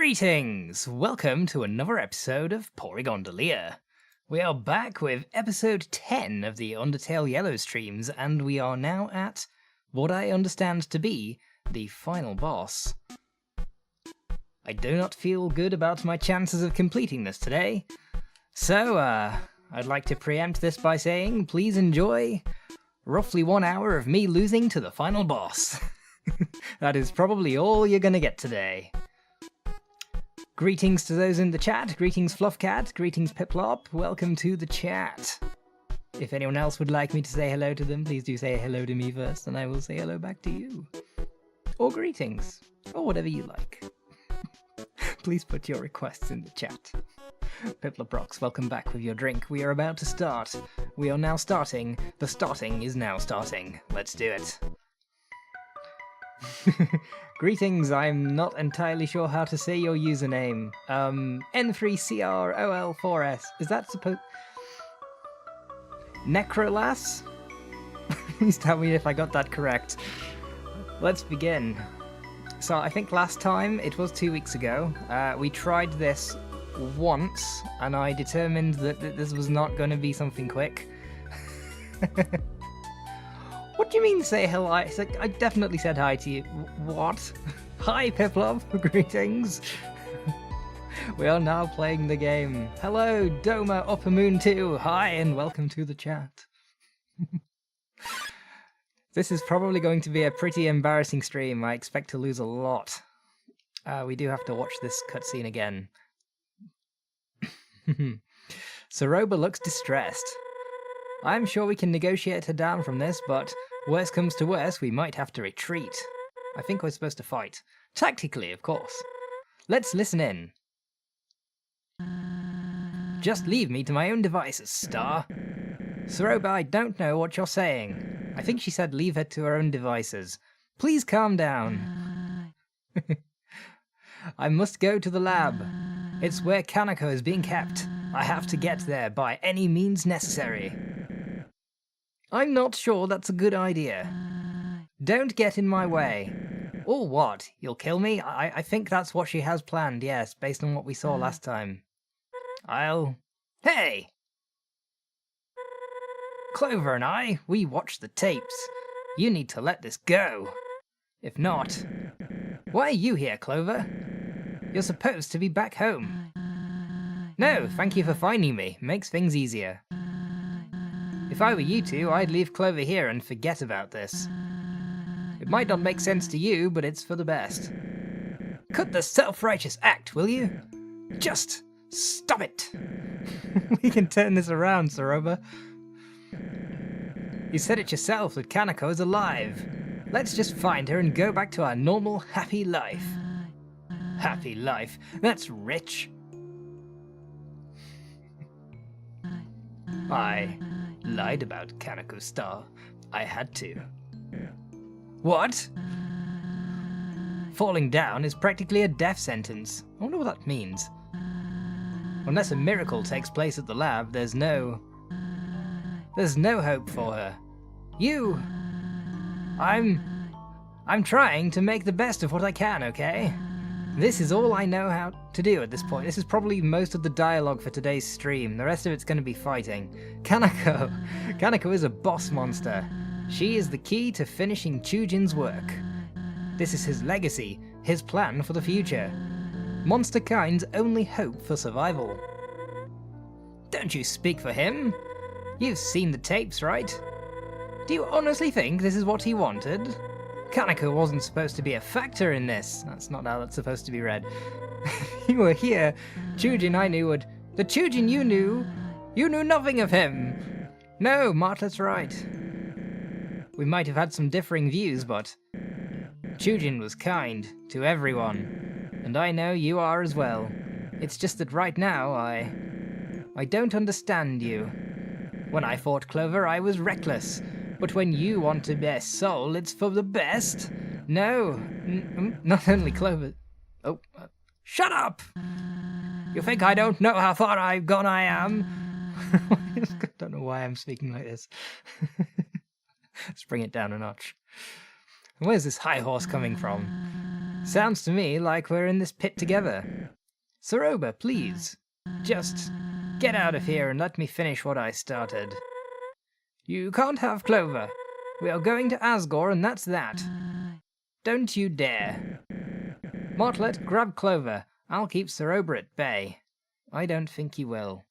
Greetings! Welcome to another episode of Porygondolier. We are back with episode 10 of the Undertale Yellow streams, and we are now at what I understand to be the final boss. I do not feel good about my chances of completing this today, so I'd like to preempt this by saying please enjoy roughly 1 hour of me losing to the final boss. That is probably all you're gonna get today. Greetings to those in the chat, greetings Fluffcat, greetings Piplop, welcome to the chat. If anyone else would like me to say hello to them, please do say hello to me first, and I will say hello back to you. Or greetings, or whatever you like. Please put your requests in the chat. Piploprox, welcome back with your drink. We are about to start. We are now starting. The starting is now starting. Let's do it. Greetings, I'm not entirely sure how to say your username. N3CROL4S. Is that supposed... Necrolas? Please tell me if I got that correct. Let's begin. So I think last time, it was 2 weeks ago, we tried this once, and I determined that this was not going to be something quick. What do you mean say hello? It's like, I definitely said hi to you. What? Hi, Piplov. Greetings. We are now playing the game. Hello, Doma Upper Moon 2. Hi, and welcome to the chat. This is probably going to be a pretty embarrassing stream. I expect to lose a lot. We do have to watch this cutscene again. Soroba looks distressed. I'm sure we can negotiate her down from this, but worst comes to worst, we might have to retreat. I think we're supposed to fight. Tactically, of course. Let's listen in. Just leave me to my own devices, Star. Soroba, I don't know what you're saying. I think she said leave her to her own devices. Please calm down. I must go to the lab. It's where Kanako is being kept. I have to get there by any means necessary. I'm not sure that's a good idea. Don't get in my way. Or what? You'll kill me? I think that's what she has planned, yes, based on what we saw last time. Hey! Clover and I, we watched the tapes. You need to let this go. If not... Why are you here, Clover? You're supposed to be back home. No, thank you for finding me. Makes things easier. If I were you two, I'd leave Clover here and forget about this. It might not make sense to you, but it's for the best. Cut the self-righteous act, will you? Just stop it. We can turn this around, Soroba. You said it yourself that Kanako is alive. Let's just find her and go back to our normal, happy life. Happy life? That's rich. I lied about Kanako Star. I had to. What? Falling down is practically a death sentence. I wonder what that means. Unless a miracle takes place at the lab, there's no hope for her. I'm trying to make the best of what I can, okay? This is all I know how to do at this point. This is probably most of the dialogue for today's stream. The rest of it's going to be fighting. Kanako is a boss monster. She is the key to finishing Chujin's work. This is his legacy, his plan for the future. Monster kind's only hope for survival. Don't you speak for him? You've seen the tapes, right? Do you honestly think this is what he wanted? Kanako wasn't supposed to be a factor in this. That's not how that's supposed to be read. You were here. Chujin I knew would... The Chujin you knew nothing of him. No, Martlet's right. We might have had some differing views, but... Chujin was kind to everyone. And I know you are as well. It's just that right now, I don't understand you. When I fought Clover, I was reckless. But when you want to bear soul, it's for the best. No, not only Clover... Oh, shut up! You think I don't know how far I've gone I am? I don't know why I'm speaking like this. Let's bring it down a notch. Where's this high horse coming from? Sounds to me like we're in this pit together. Soroba, please. Just get out of here and let me finish what I started. You can't have Clover. We are going to Asgore and that's that. Don't you dare. Martlet, grab Clover. I'll keep Soroba at bay. I don't think you will.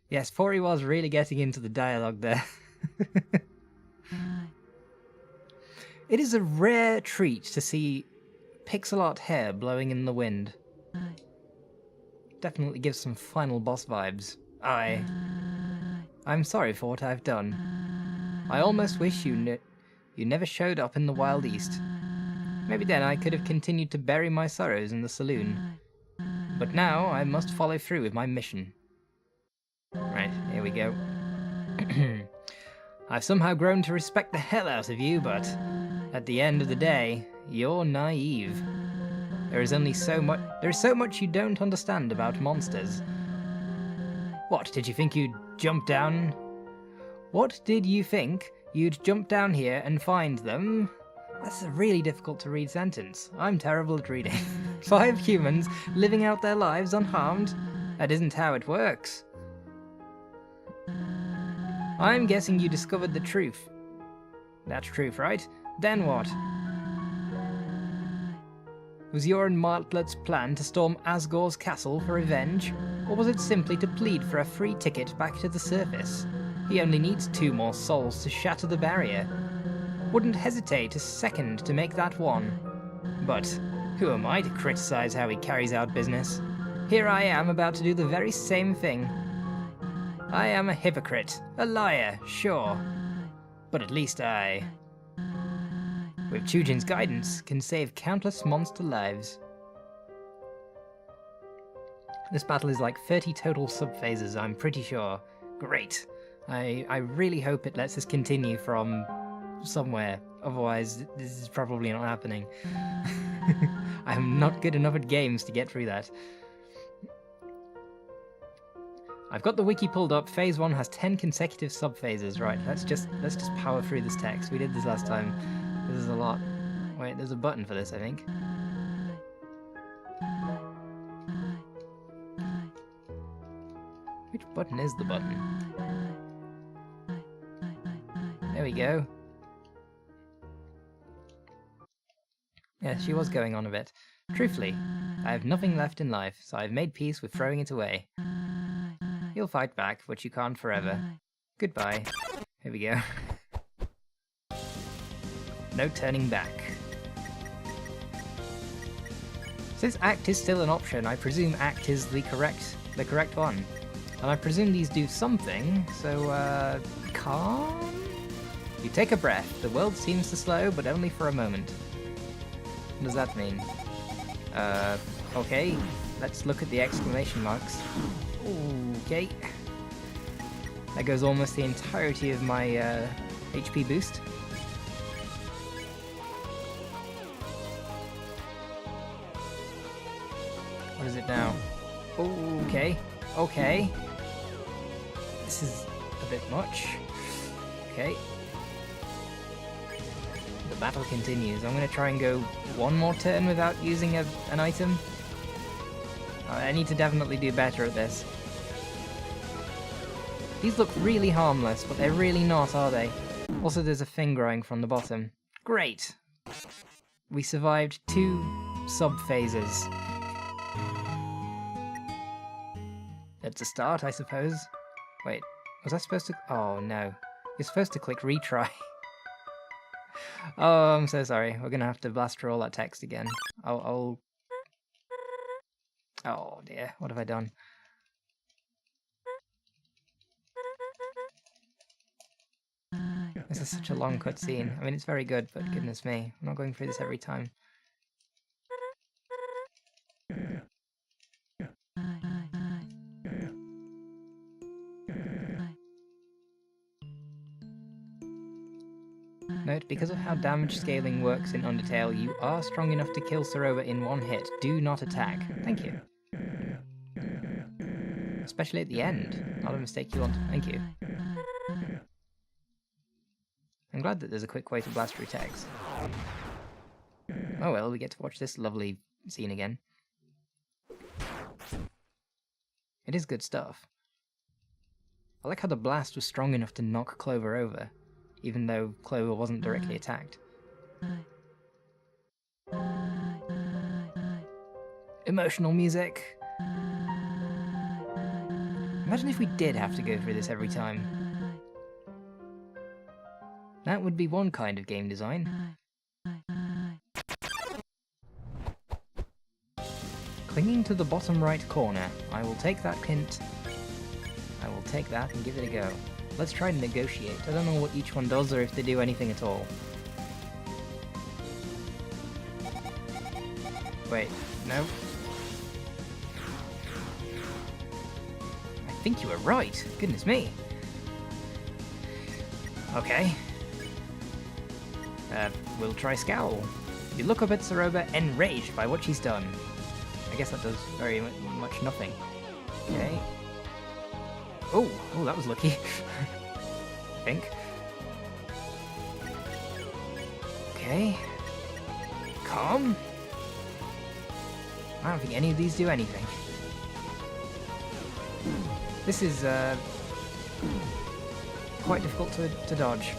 Yes, Pory was really getting into the dialogue there. It is a rare treat to see pixel art hair blowing in the wind. Definitely gives some final boss vibes. I'm sorry for what I've done. I almost wish you never showed up in the Wild East. Maybe then I could have continued to bury my sorrows in the saloon. But now I must follow through with my mission. Right, here we go. I've somehow grown to respect the hell out of you, but at the end of the day, you're naive. There is so much you don't understand about monsters. What, did you think you'd jump down? What did you think you'd jump down here and find them? That's a really difficult to read sentence. I'm terrible at reading. 5 humans living out their lives unharmed? That isn't how it works. I'm guessing you discovered the truth. That's truth, right? Then what? Was your and Martlet's plan to storm Asgore's castle for revenge? Or was it simply to plead for a free ticket back to the surface? He only needs 2 more souls to shatter the barrier. Wouldn't hesitate a second to make that one. But who am I to criticize how he carries out business? Here I am about to do the very same thing. I am a hypocrite, a liar, sure. But at least I, with Chujin's guidance, can save countless monster lives. This battle is like 30 total sub-phases, I'm pretty sure. Great. I really hope it lets us continue from somewhere, otherwise this is probably not happening. I'm not good enough at games to get through that. I've got the wiki pulled up. Phase 1 has 10 consecutive sub-phases. Right, let's just power through this text. We did this last time. This is a lot. Wait, there's a button for this, I think. Which button is the button? There we go. Yeah, she was going on a bit. Truthfully, I have nothing left in life, so I've made peace with throwing it away. You'll fight back, but you can't forever. Goodbye. Here we go. No turning back. Since act is still an option, I presume act is the correct one. And I presume these do something, so calm? You take a breath. The world seems to slow, but only for a moment. What does that mean? Okay. Let's look at the exclamation marks. Okay. That goes almost the entirety of my HP boost. What is it now? Okay. Okay. This is a bit much. Okay. The battle continues. I'm going to try and go one more turn without using an item. I need to definitely do better at this. These look really harmless, but they're really not, are they? Also, there's a thing growing from the bottom. Great! We survived 2 sub-phases. That's a start, I suppose. Wait, was I supposed to... Oh, no. You're supposed to click retry. Oh, I'm so sorry. We're gonna have to blast through all that text again. I'll... Oh dear, what have I done? This is such a long cutscene. I mean, it's very good, but goodness me, I'm not going through this every time. Note, because of how damage scaling works in Undertale, you are strong enough to kill Soroba in one hit. Do not attack. Thank you. especially at the end. Not a mistake you want. Thank you. I'm glad that there's a quick way to blast through text. Oh well, we get to watch this lovely scene again. It is good stuff. I like how the blast was strong enough to knock Clover over, even though Clover wasn't directly attacked. Emotional music. Imagine if we did have to go through this every time. That would be one kind of game design. Clinging to the bottom right corner. I will take that hint. I will take that and give it a go. Let's try to negotiate. I don't know what each one does or if they do anything at all. Wait, no. I think you were right. Goodness me. Okay. We'll try Scowl. You look up at Saroba, enraged by what she's done. I guess that does very much nothing. Okay. Oh, that was lucky. I think. Okay. Calm. I don't think any of these do anything. This is quite difficult to dodge.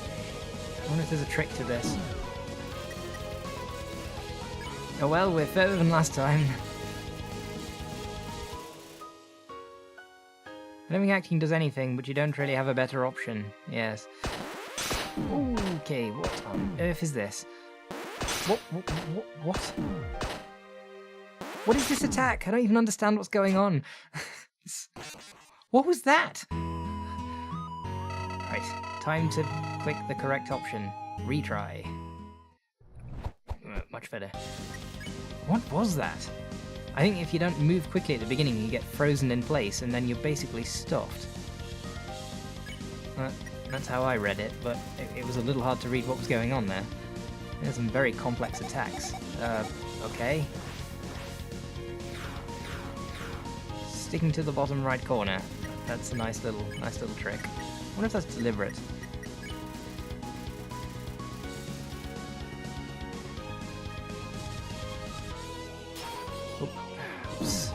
I wonder if there's a trick to this. Oh well, we're further than last time. I don't think acting does anything, but you don't really have a better option. Yes. Okay, what on earth is this? What? What is this attack? I don't even understand what's going on. What was that? Right, time to click the correct option. Retry. Much better. What was that? I think if you don't move quickly at the beginning, you get frozen in place, and then you're basically stuffed. That's how I read it, but it was a little hard to read what was going on there. There's some very complex attacks. Okay. Sticking to the bottom right corner. That's a nice little trick. I wonder if that's deliberate. Oops.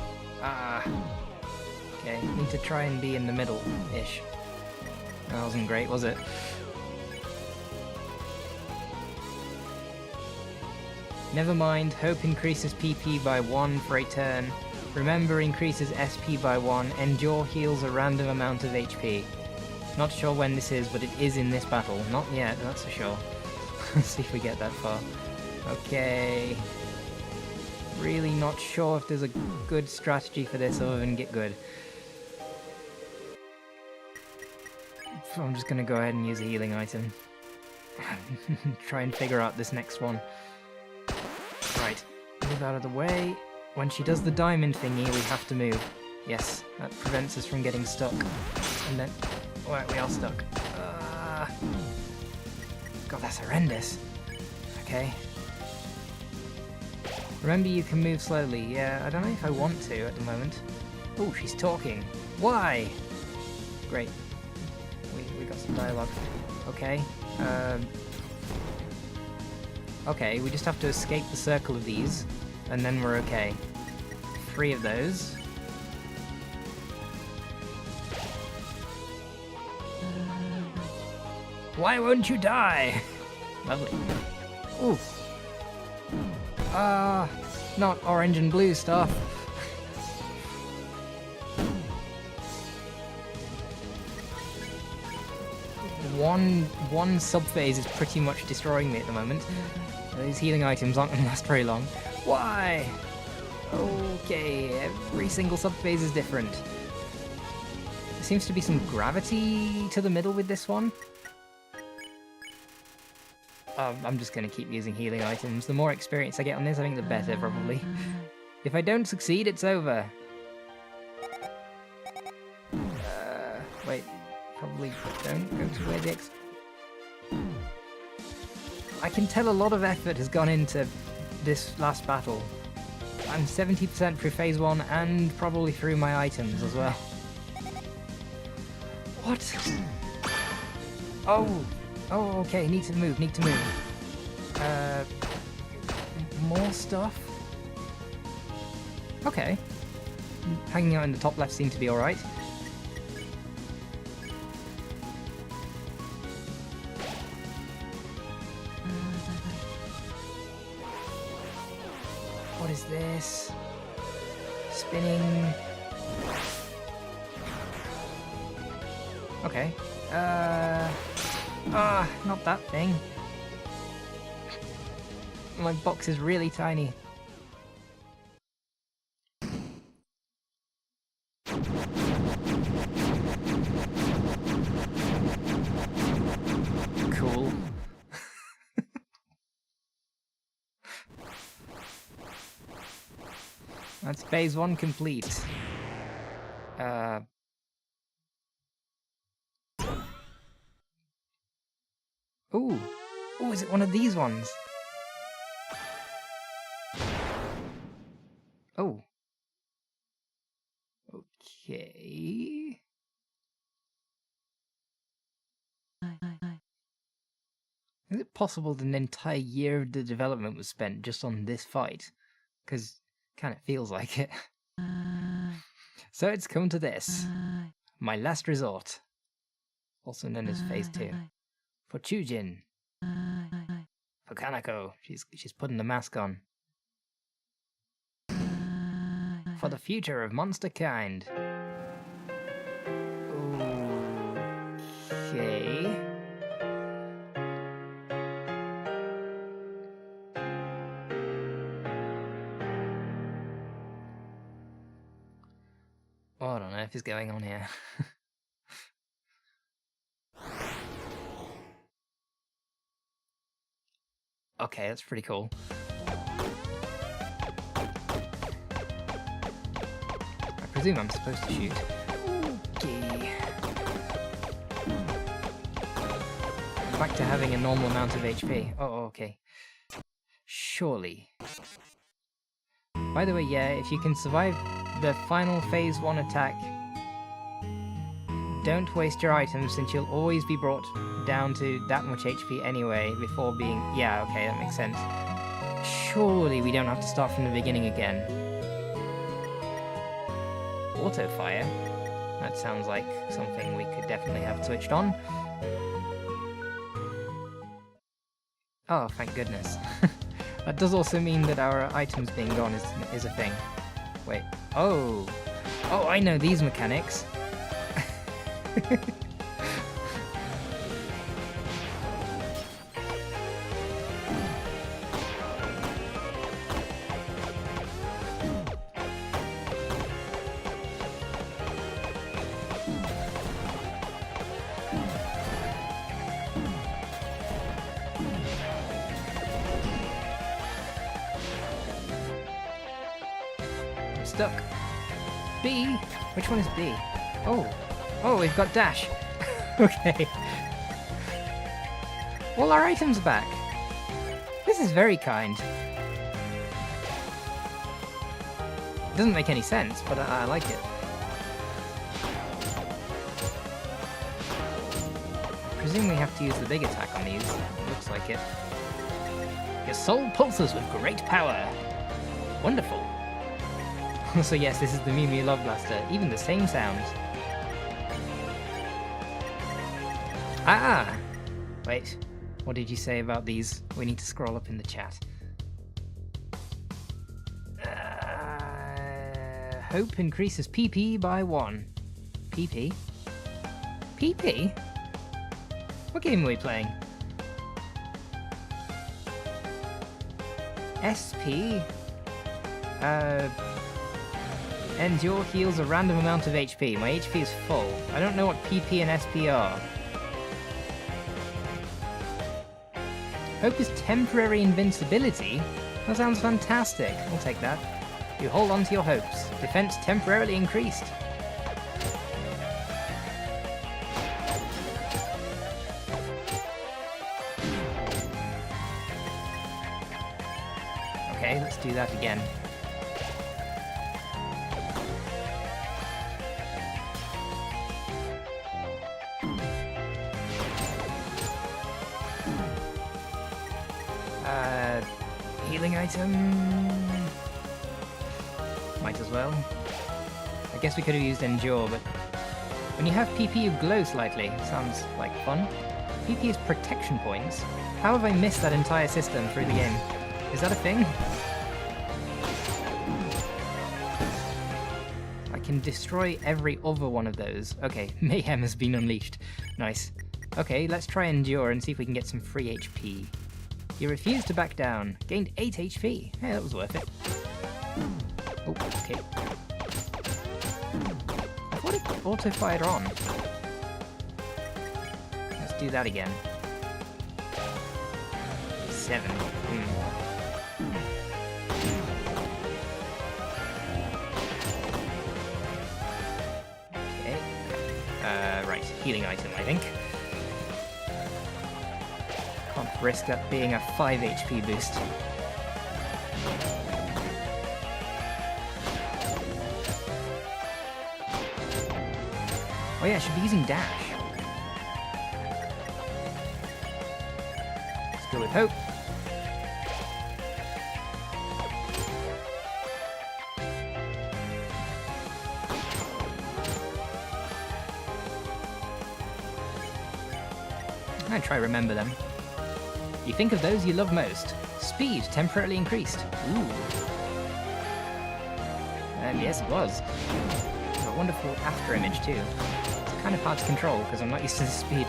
Okay, need to try and be in the middle-ish. That wasn't great, was it? Never mind, hope increases PP by 1 for a turn. Remember increases SP by 1. Endure heals a random amount of HP. Not sure when this is, but it is in this battle. Not yet, that's for sure. Let's see if we get that far. Okay. Really not sure if there's a good strategy for this other than get good. So I'm just gonna go ahead and use a healing item. Try and figure out this next one. Right, move out of the way. When she does the diamond thingy, we have to move. Yes, that prevents us from getting stuck. And then... Alright, we are stuck. God, that's horrendous. Okay. Remember you can move slowly. Yeah, I don't know if I want to at the moment. Oh, she's talking. Why? Great. We got some dialogue. Okay. Okay, we just have to escape the circle of these, and then we're okay. 3 of those. Why won't you die? Lovely. Ooh. Not orange and blue stuff. One sub-phase is pretty much destroying me at the moment. These healing items aren't going to last very long. Why? Okay, every single sub-phase is different. There seems to be some gravity to the middle with this one. I'm just going to keep using healing items. The more experience I get on this, I think the better, probably. If I don't succeed, it's over. Wait. Probably don't go to where the I can tell a lot of effort has gone into this last battle. I'm 70% through phase 1 and probably through my items as well. What? Oh! Oh, okay, need to move, need to move. More stuff? Okay. Hanging out in the top left seemed to be alright. What is this? Spinning. Okay. Not that thing. My box is really tiny. Cool. That's phase 1 complete. Ooh. Ooh, is it one of these ones? Oh. Okay. Is it possible that an entire year of the development was spent just on this fight? Because kind of feels like it. So it's come to this. My last resort. Also known as phase 2. For Chujin. For Kanako. She's putting the mask on. For the future of monster kind. Okay. What on earth is going on here? Okay, that's pretty cool. I presume I'm supposed to shoot. Okay. Back to having a normal amount of HP. Oh, okay. Surely. By the way, yeah, if you can survive the final phase 1 attack, don't waste your items since you'll always be brought down to that much HP anyway before being... Yeah, okay, that makes sense. Surely we don't have to start from the beginning again. Auto fire? That sounds like something we could definitely have switched on. Oh, thank goodness. That does also mean that our items being gone is a thing. Wait. Oh! Oh, I know these mechanics! I'm stuck. B? Which one is B? Oh. Oh, we've got dash. Okay. All our items are back. This is very kind. It doesn't make any sense, but I like it. I presume we have to use the big attack on these. Looks like it. Your soul pulses with great power. Wonderful. So yes, this is the Mew Mew Love Blaster. Even the same sounds. Ah! Wait, what did you say about these? We need to scroll up in the chat. Hope increases PP by 1. PP? PP? What game are we playing? SP? Endure heals a random amount of HP. My HP is full. I don't know what PP and SP are. Hope is temporary invincibility? That sounds fantastic. I'll take that. You hold on to your hopes. Defense temporarily increased. Okay, let's do that again. Healing item? Might as well. I guess we could have used Endure, but when you have PP you glow slightly. Sounds like fun. PP is protection points. How have I missed that entire system through the game? Is that a thing? I can destroy every other one of those. Okay, Mayhem has been unleashed. Nice. Okay, let's try Endure and see if we can get some free HP. You refused to back down. Gained 8 HP. Hey, that was worth it. Oh, okay. I thought it auto-fired on. Let's do that again. 7. Okay. Right, healing item, I think. Can't risk that being a 5 HP boost. Oh yeah, I should be using dash. Let's go with hope. I try remember them. You think of those you love most. Speed temporarily increased. Ooh. And yes, it was. A wonderful after image too. It's kind of hard to control because I'm not used to the speed.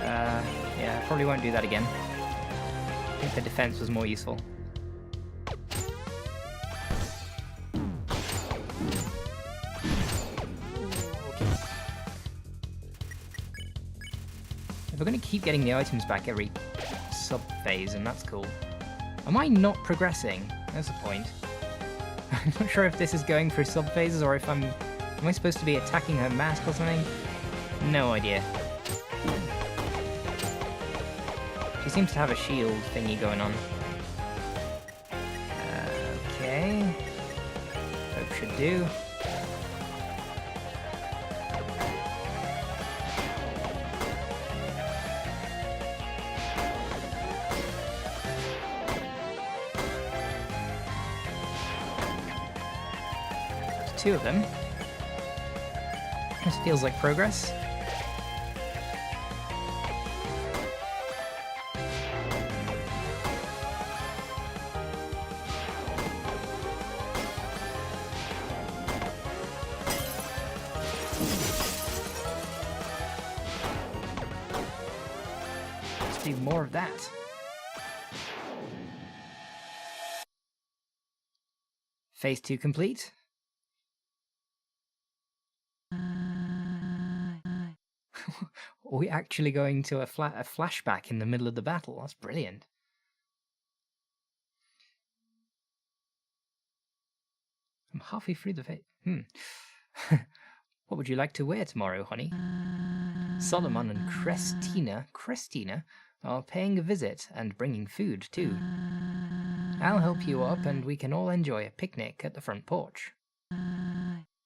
Yeah, I probably won't do that again. I think the defense was more useful. If we're going to keep getting the items back every sub-phase, and that's cool. Am I not progressing? That's the point. I'm not sure if this is going through sub-phases or if Am I supposed to be attacking her mask or something? No idea. She seems to have a shield thingy going on. Okay. Hope should do. There's 2 of them. This feels like progress. Let's do more of that. Phase 2 complete. Are we actually going to a flashback in the middle of the battle? That's brilliant. I'm halfway through the phase. What would you like to wear tomorrow, honey? Solomon and Crestina are paying a visit and bringing food too. I'll help you up and we can all enjoy a picnic at the front porch.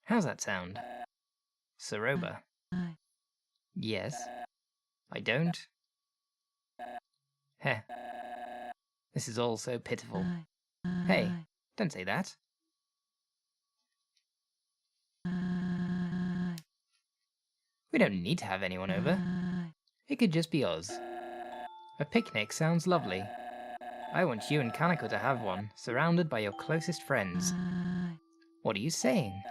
How's that sound? Soroba. Yes. I don't. Heh. This is all so pitiful. Hey, don't say that. We don't need to have anyone over. It could just be us. A picnic sounds lovely. I want you and Kanako to have one, surrounded by your closest friends. What are you saying?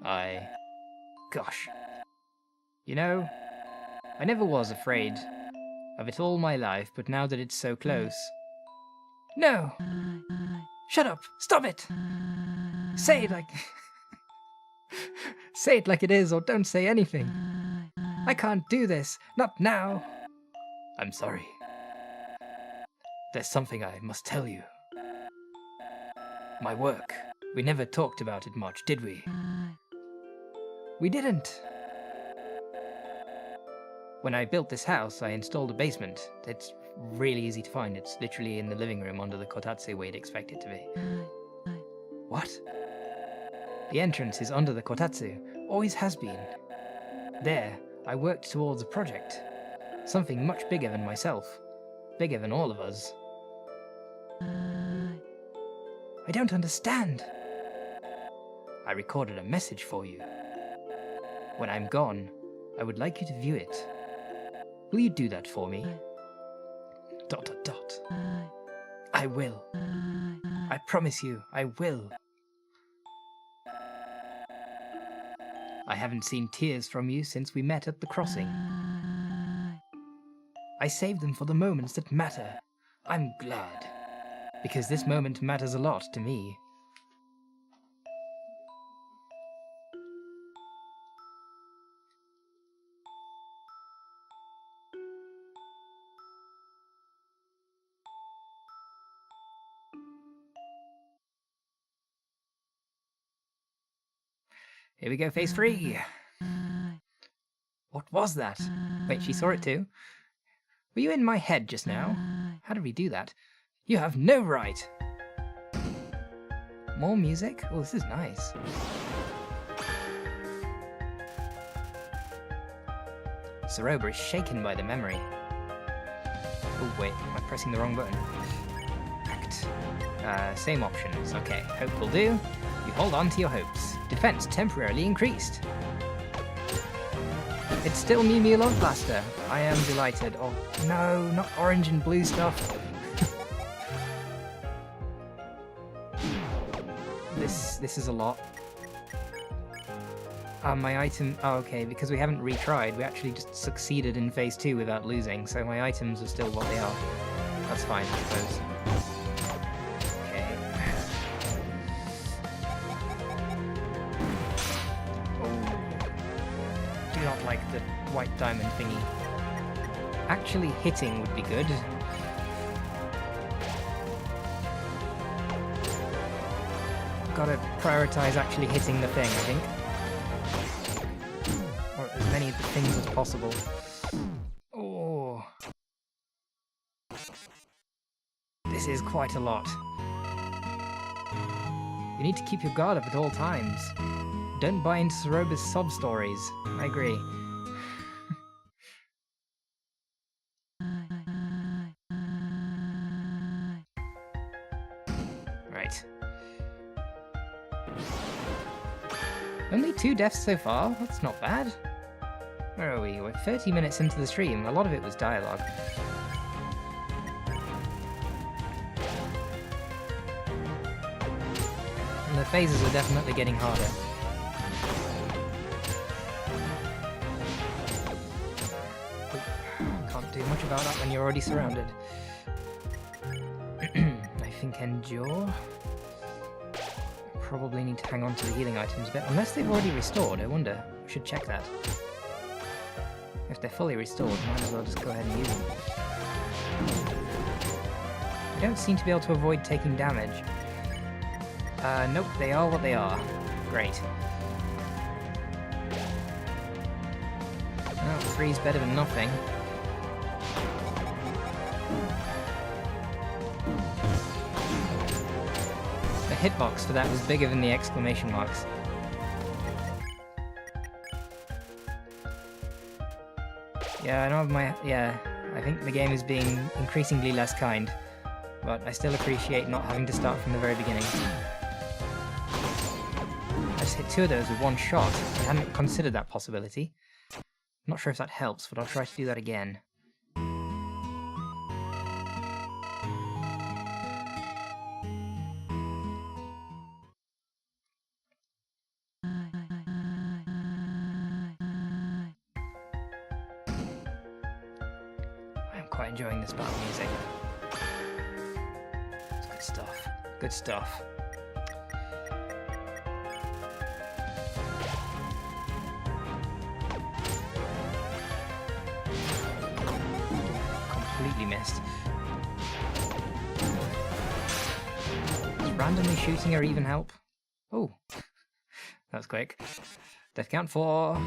Gosh. You know, I never was afraid of it all my life, but now that it's so close... No! Shut up! Stop it! Say it like... Say it like it is, or don't say anything. I can't do this. Not now. I'm sorry. There's something I must tell you. My work. We never talked about it much, did we? We didn't. When I built this house, I installed a basement. It's really easy to find. It's literally in the living room under the kotatsu where you'd expect it to be. What? The entrance is under the kotatsu. Always has been. There, I worked towards a project. Something much bigger than myself. bigger than all of us. I don't understand. I recorded a message for you. When I'm gone, I would like you to view it. Will you do that for me? ... I will. I promise you, I will. I haven't seen tears from you since we met at the crossing. I saved them for the moments that matter. I'm glad. Because this moment matters a lot to me. Here we go, phase 3. What was that? Wait, she saw it too? Were you in my head just now? How did we do that? You have no right! More music? Oh, this is nice. Soroba is shaken by the memory. Oh wait, am I pressing the wrong button? Act. Same options. Okay, hope will do. You hold on to your hopes. Defense temporarily increased. It's still Mew Mew Love Blaster. I am delighted. Oh no, not orange and blue stuff. This is a lot. My item... Oh, okay, because we haven't retried, we actually just succeeded in phase 2 without losing, so my items are still what they are. That's fine, I suppose. Okay. Oh. Do not like the white diamond thingy. Actually hitting would be good. Gotta prioritize actually hitting the thing, I think. Or as many things as possible. Oh. This is quite a lot. You need to keep your guard up at all times. Don't buy into Soroba's sob stories. I agree. Right. Only 2 deaths so far? That's not bad. Where are we? We're 30 minutes into the stream. A lot of it was dialogue. And the phases are definitely getting harder. Can't do much about that when you're already surrounded. I think endure. Probably need to hang on to the healing items a bit, unless they've already restored. I wonder. We should check that. If they're fully restored, might as well just go ahead and use them. I don't seem to be able to avoid taking damage. Nope, they are what they are. Great. Well, 3's better than nothing. The hitbox for that was bigger than the exclamation marks. Yeah, I know I think the game is being increasingly less kind, but I still appreciate not having to start from the very beginning. I just hit 2 of those with 1 shot. I hadn't considered that possibility. Not sure if that helps, but I'll try to do that again. Quite enjoying this battle music. It's good stuff. Good stuff. Completely missed. Does randomly shooting her even help? Oh, that was quick. Death count 4.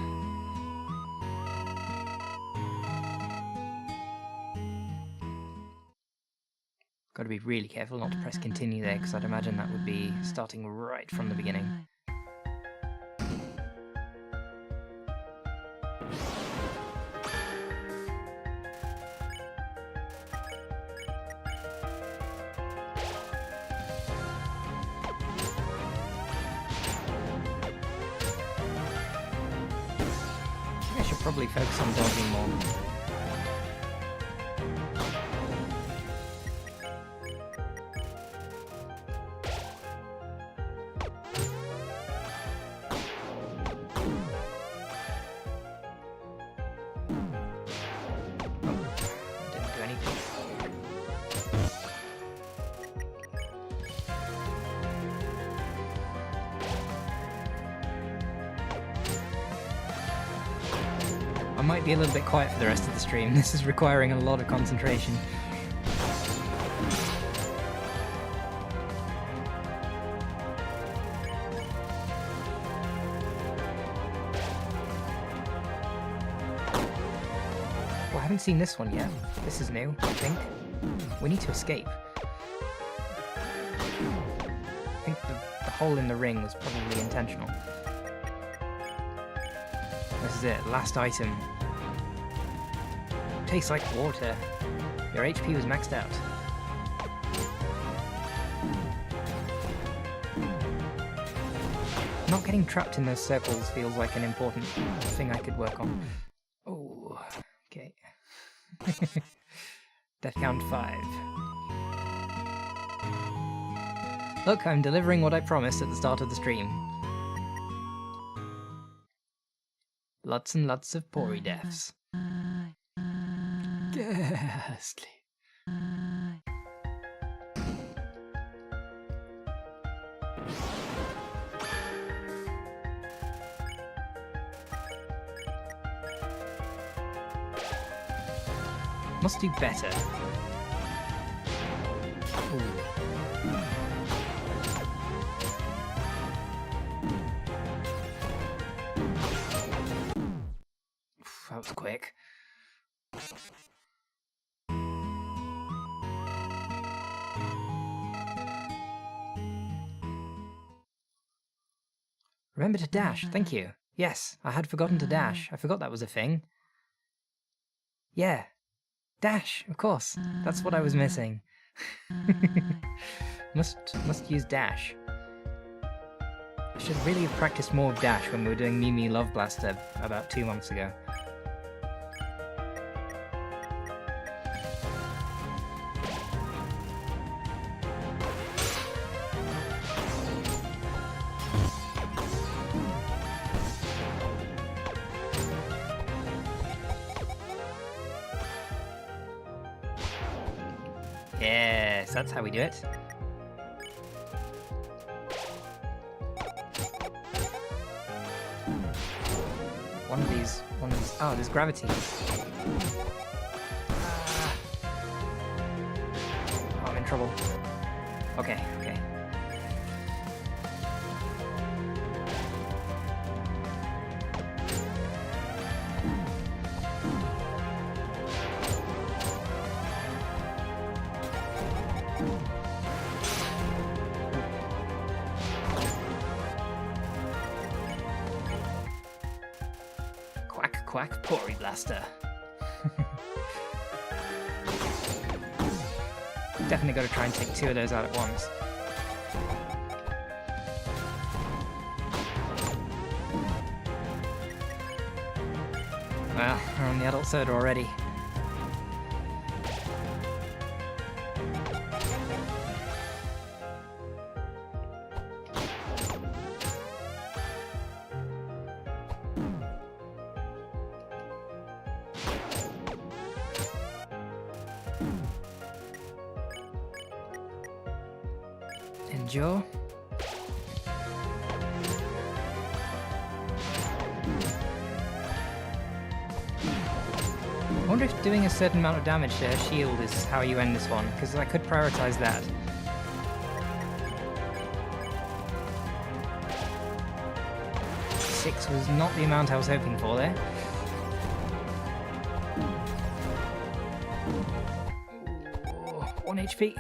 Got to be really careful not to press continue there, because I'd imagine that would be starting right from the beginning. probably focus on dodging more. I might be a little bit quiet for the rest of the stream. This is requiring a lot of concentration. Oh, I haven't seen this one yet. This is new, I think. We need to escape. I think the hole in the ring was probably intentional. This is it, last item. Tastes like water. Your HP was maxed out. Not getting trapped in those circles feels like an important thing I could work on. Oh, okay. Death count 5. Look, I'm delivering what I promised at the start of the stream. Lots and lots of Pory deaths. Ghastly. Must do better. Ooh. That was quick. Remember to dash, thank you. Yes, I had forgotten to dash. I forgot that was a thing. Yeah. Dash, of course. That's what I was missing. Must use dash. I should really have practiced more of dash when we were doing Mimi Love Blaster about 2 months ago. Yes, that's how we do it. One of these, oh, there's gravity. Oh, I'm in trouble. Okay, okay. Quack, Pory Blaster. Definitely got to try and take 2 of those out at once. Well, we're on the adult soda already. Endure. I wonder if doing a certain amount of damage to her shield is how you end this one, because I could prioritize that. Six was not the amount I was hoping for there. Ooh, 1 HP.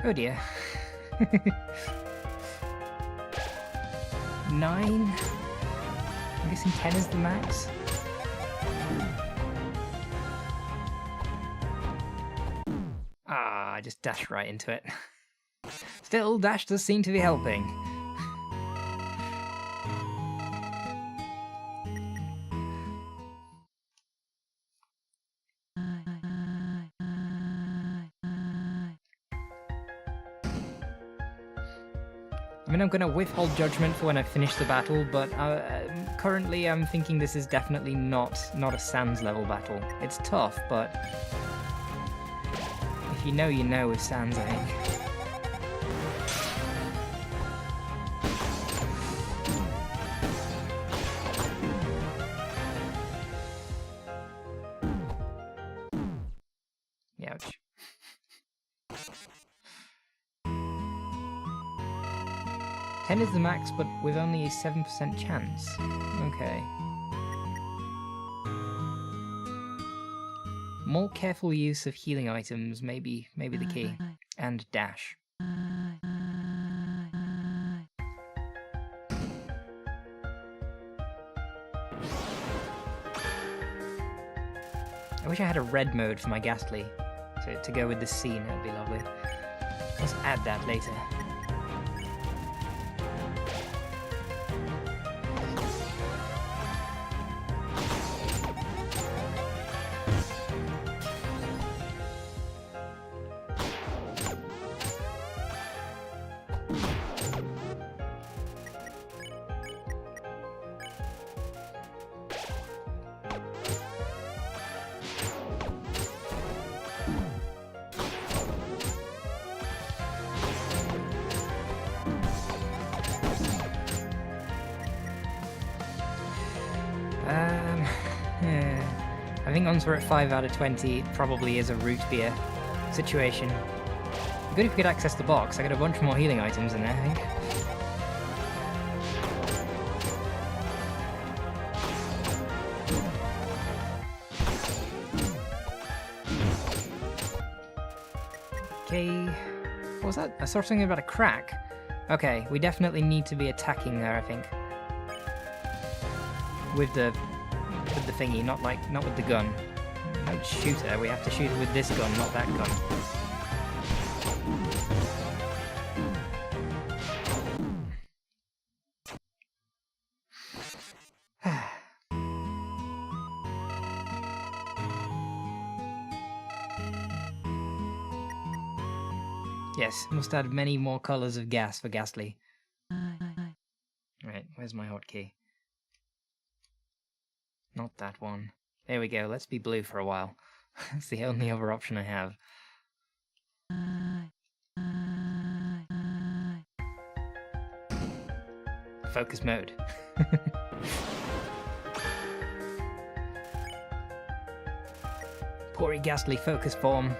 Oh dear. 9? I'm guessing 10 is the max. Ah, I just dashed right into it. Still, dash does seem to be helping. mean, I'm gonna withhold judgment for when I finish the battle, but currently I'm thinking this is definitely not a Sans level battle. It's tough, but if you know with Sans, I think. Ouch. Ten is the max, but with only a 7% chance. Okay. More careful use of healing items may be the key. And dash. I wish I had a red mode for my Ghastly. To go with this scene, that would be lovely. Let's add that later. I think once we're at 5 out of 20, it probably is a root beer situation. Good if we could access the box. I got a bunch more healing items in there, I think. Okay, what was that? I saw something about a crack. Okay, we definitely need to be attacking there, I think. With the thingy, not with the gun. Don't shoot her, we have to shoot her with this gun, not that gun. Yes, must add many more colours of gas for Ghastly. Right, where's my hotkey? Not that one. There we go, let's be blue for a while. It's the only other option I have. Focus mode. Ghastly focus form.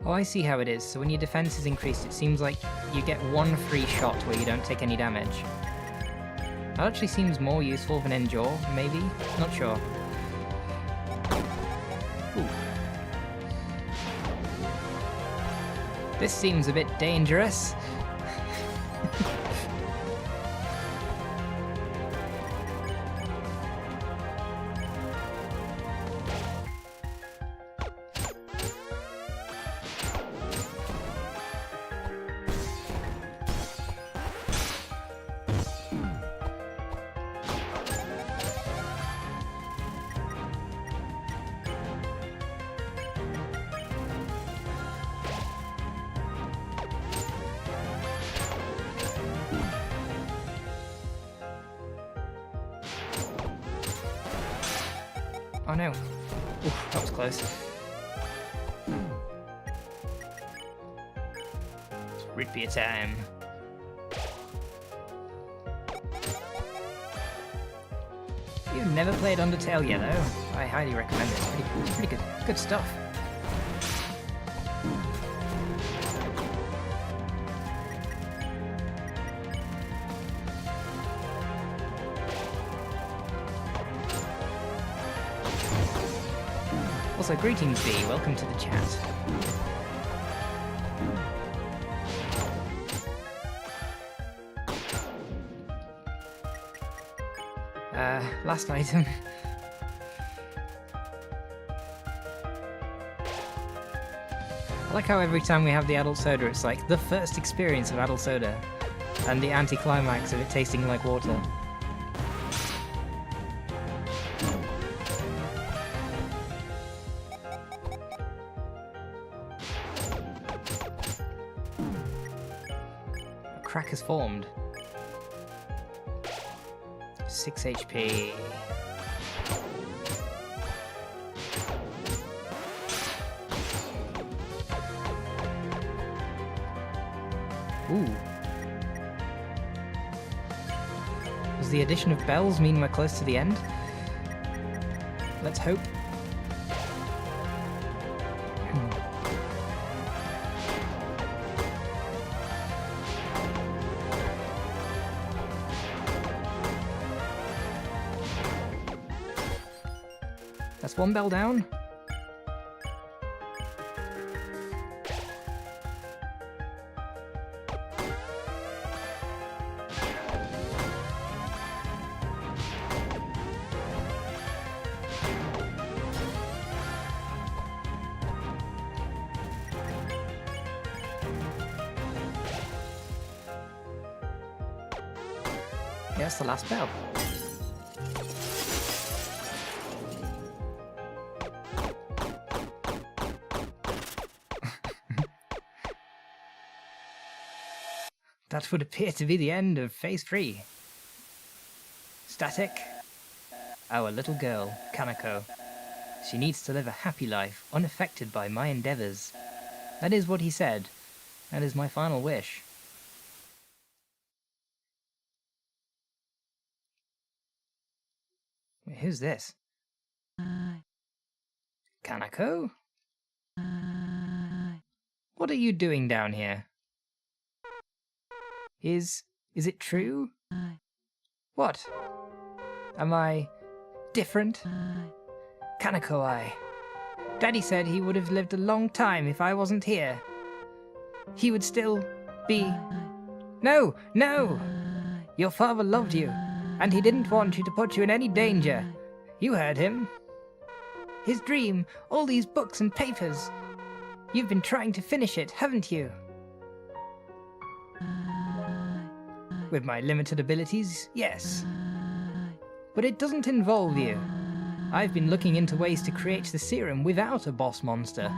Oh, I see how it is. So when your defense is increased, it seems like you get one free shot where you don't take any damage. That actually seems more useful than Endure, maybe? Not sure. Ooh. This seems a bit dangerous. Oh no. Oof, that was close. It's root beer time. If you've never played Undertale Yellow, I highly recommend it. It's pretty good. Good stuff. Also, greetings, B. Welcome to the chat. last item. I like how every time we have the adult soda, it's like the first experience of adult soda, and the anticlimax of it tasting like water. A crack has formed. 6 HP. Ooh. Does the addition of bells mean we're close to the end? Let's hope. That's one bell down. Yeah, that's the last bell. That would appear to be the end of Phase 3. Static. Our little girl, Kanako. She needs to live a happy life, unaffected by my endeavours. That is what he said. That is my final wish. Wait, who's this? Kanako? What are you doing down here? Is it true? What? Am I different? Kanako-I. Daddy said he would have lived a long time if I wasn't here. He would still be... No! No! Your father loved you, and he didn't want you to put you in any danger. You heard him. His dream, all these books and papers. You've been trying to finish it, haven't you? With my limited abilities, yes. But it doesn't involve you. I've been looking into ways to create the serum without a boss monster.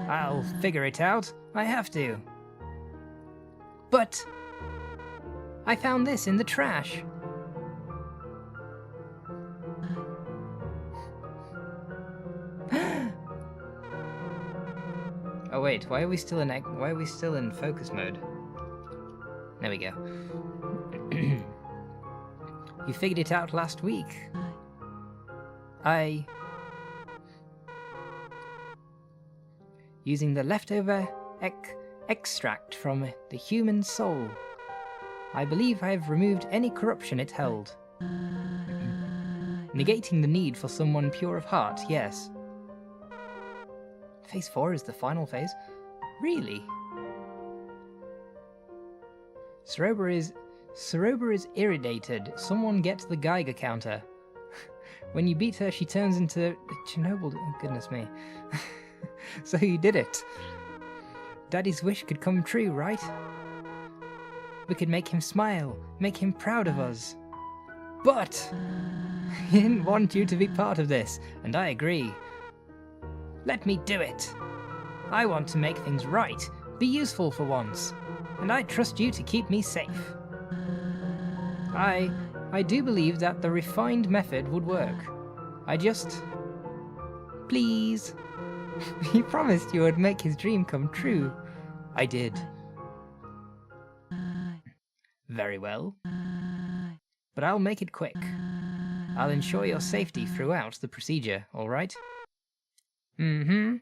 I'll figure it out. I have to. But... I found this in the trash. Oh wait, why are we still in focus mode? There we go. You figured it out last week. Using the leftover extract from the human soul. I believe I have removed any corruption it held. Negating the need for someone pure of heart, yes. Phase 4 is the final phase? Really? Ceroba is irritated. Someone gets the Geiger counter. When you beat her, she turns into Chernobyl. Oh, goodness me. So you did it. Daddy's wish could come true, right? We could make him smile, make him proud of us. But he didn't want you to be part of this, and I agree. Let me do it. I want to make things right, be useful for once, and I trust you to keep me safe. I do believe that the refined method would work. I just... Please. You promised you would make his dream come true. I did. Very well. But I'll make it quick. I'll ensure your safety throughout the procedure, alright? Mm-hmm.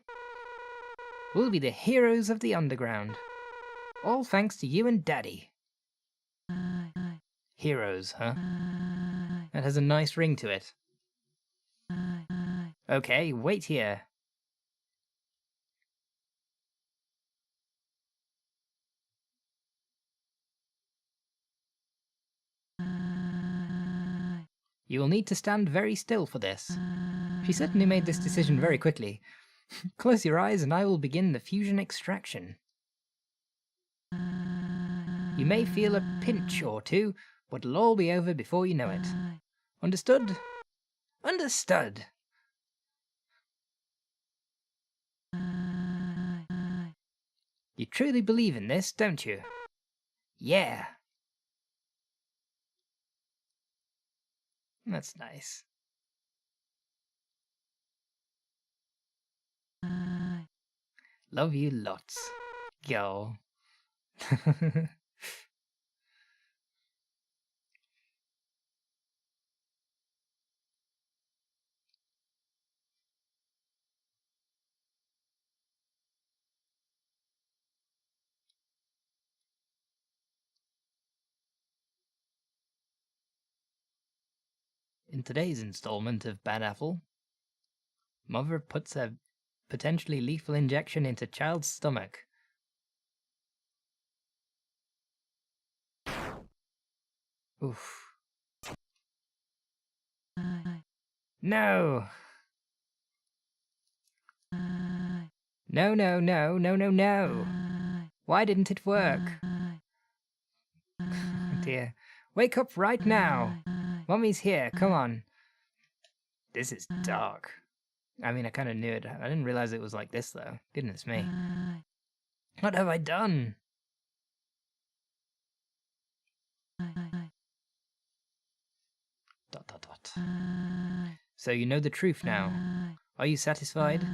We'll be the heroes of the underground. All thanks to you and Daddy. Heroes, huh? That has a nice ring to it. Okay, wait here. You will need to stand very still for this. She certainly made this decision very quickly. Close your eyes and I will begin the fusion extraction. You may feel a pinch or two, but it'll all be over before you know it. Understood? Understood! You truly believe in this, don't you? Yeah. That's nice. Love you lots. Yo. In today's installment of Bad Apple, mother puts a potentially lethal injection into child's stomach. Oof. No! No, no, no, no, no, no! Why didn't it work? Oh dear. Wake up right now! Mummy's here, come on. This is dark. I mean, I kind of knew it. I didn't realize it was like this, though. Goodness me. What have I done? Dot, dot, dot. So you know the truth now. Are you satisfied?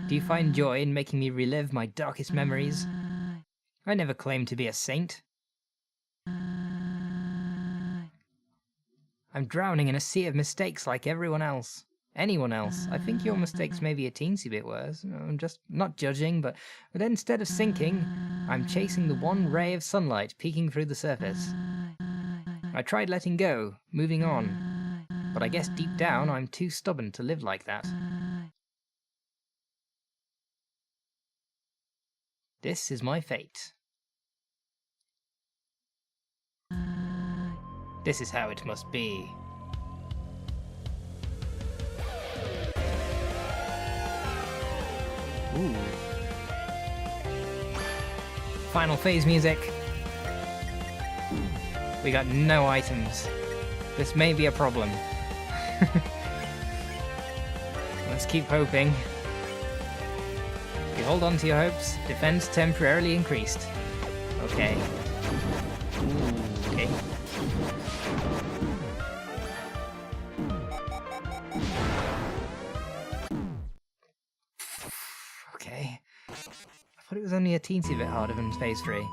Do you find joy in making me relive my darkest memories? I never claimed to be a saint. I'm drowning in a sea of mistakes like everyone else. Anyone else. I think your mistakes may be a teensy bit worse. I'm just not judging, but instead of sinking, I'm chasing the one ray of sunlight peeking through the surface. I tried letting go, moving on, but I guess deep down I'm too stubborn to live like that. This is my fate. This is how it must be. Ooh. Final phase music. We got no items. This may be a problem. Let's keep hoping. If you hold on to your hopes, defense temporarily increased. Okay. Ooh, okay. Okay. I thought it was only a teensy bit harder than phase 3.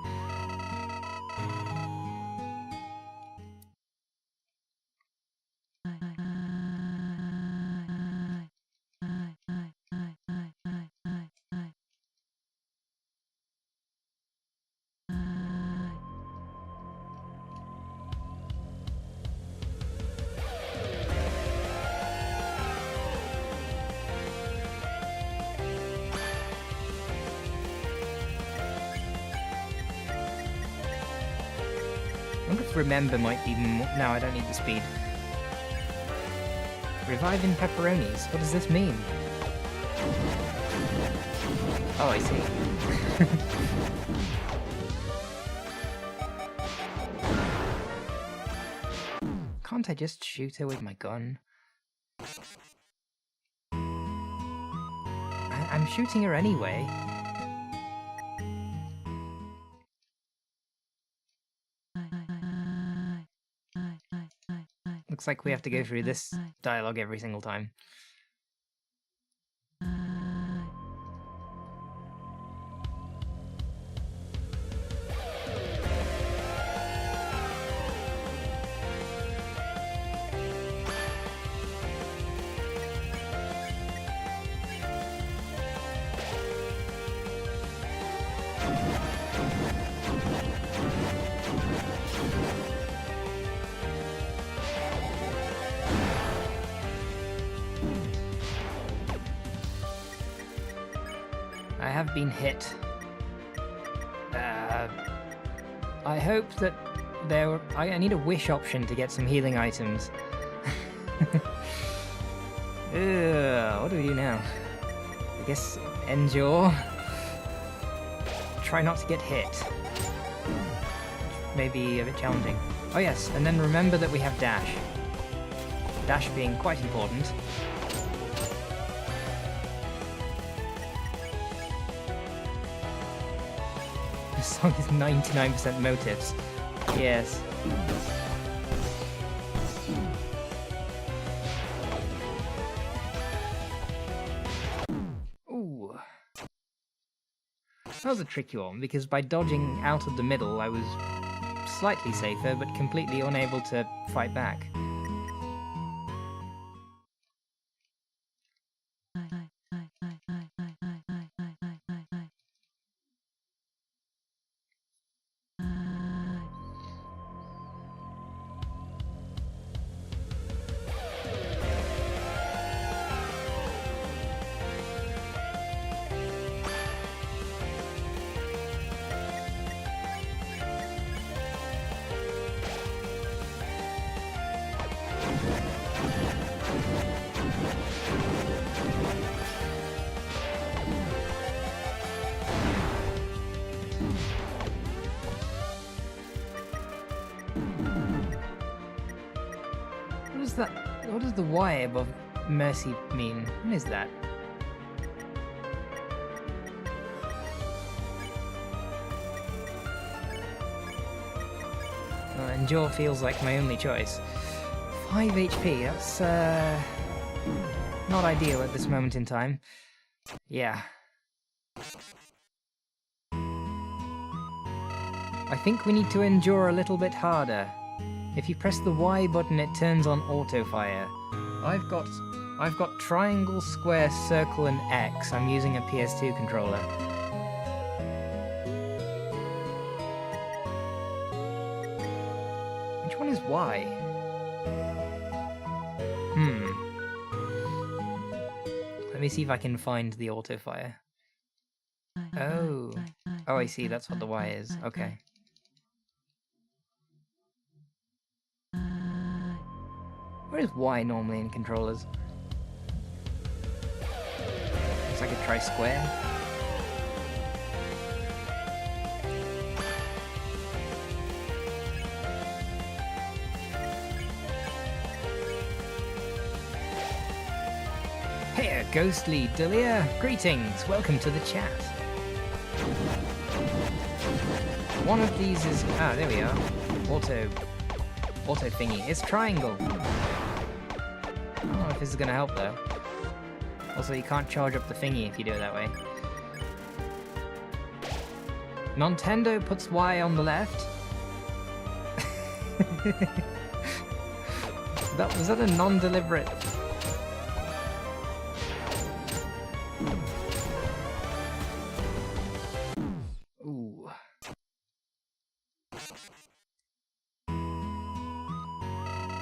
I wonder if remember might be more... No, I don't need the speed. Reviving pepperonis? What does this mean? Oh, I see. Can't I just shoot her with my gun? I'm shooting her anyway. Looks like we have to go through this dialogue every single time. I have been hit. I hope that I need a wish option to get some healing items. What do we do now? I guess endure. Try not to get hit. Maybe a bit challenging. Oh yes, and then remember that we have dash. Dash being quite important. This song is 99% motifs. Yes. Ooh. That was a tricky one, because by dodging out of the middle I was slightly safer, but completely unable to fight back. What does the Y above mercy mean? What is that? Endure feels like my only choice. 5 HP, that's not ideal at this moment in time. Yeah. I think we need to endure a little bit harder. If you press the Y button, it turns on auto fire. I've got triangle, square, circle, and X. I'm using a PS2 controller. Which one is Y? Let me see if I can find the auto fire. Oh, I see. That's what the Y is. Okay. Where is Y normally in controllers? Looks like I try square. Hey, Ghostly Dolier! Greetings! Welcome to the chat. One of these is... Ah, there we are. Auto thingy. It's triangle. I don't know if this is going to help though. Also, you can't charge up the thingy if you do it that way. Nintendo puts Y on the left. Was that a non-deliberate... Ooh.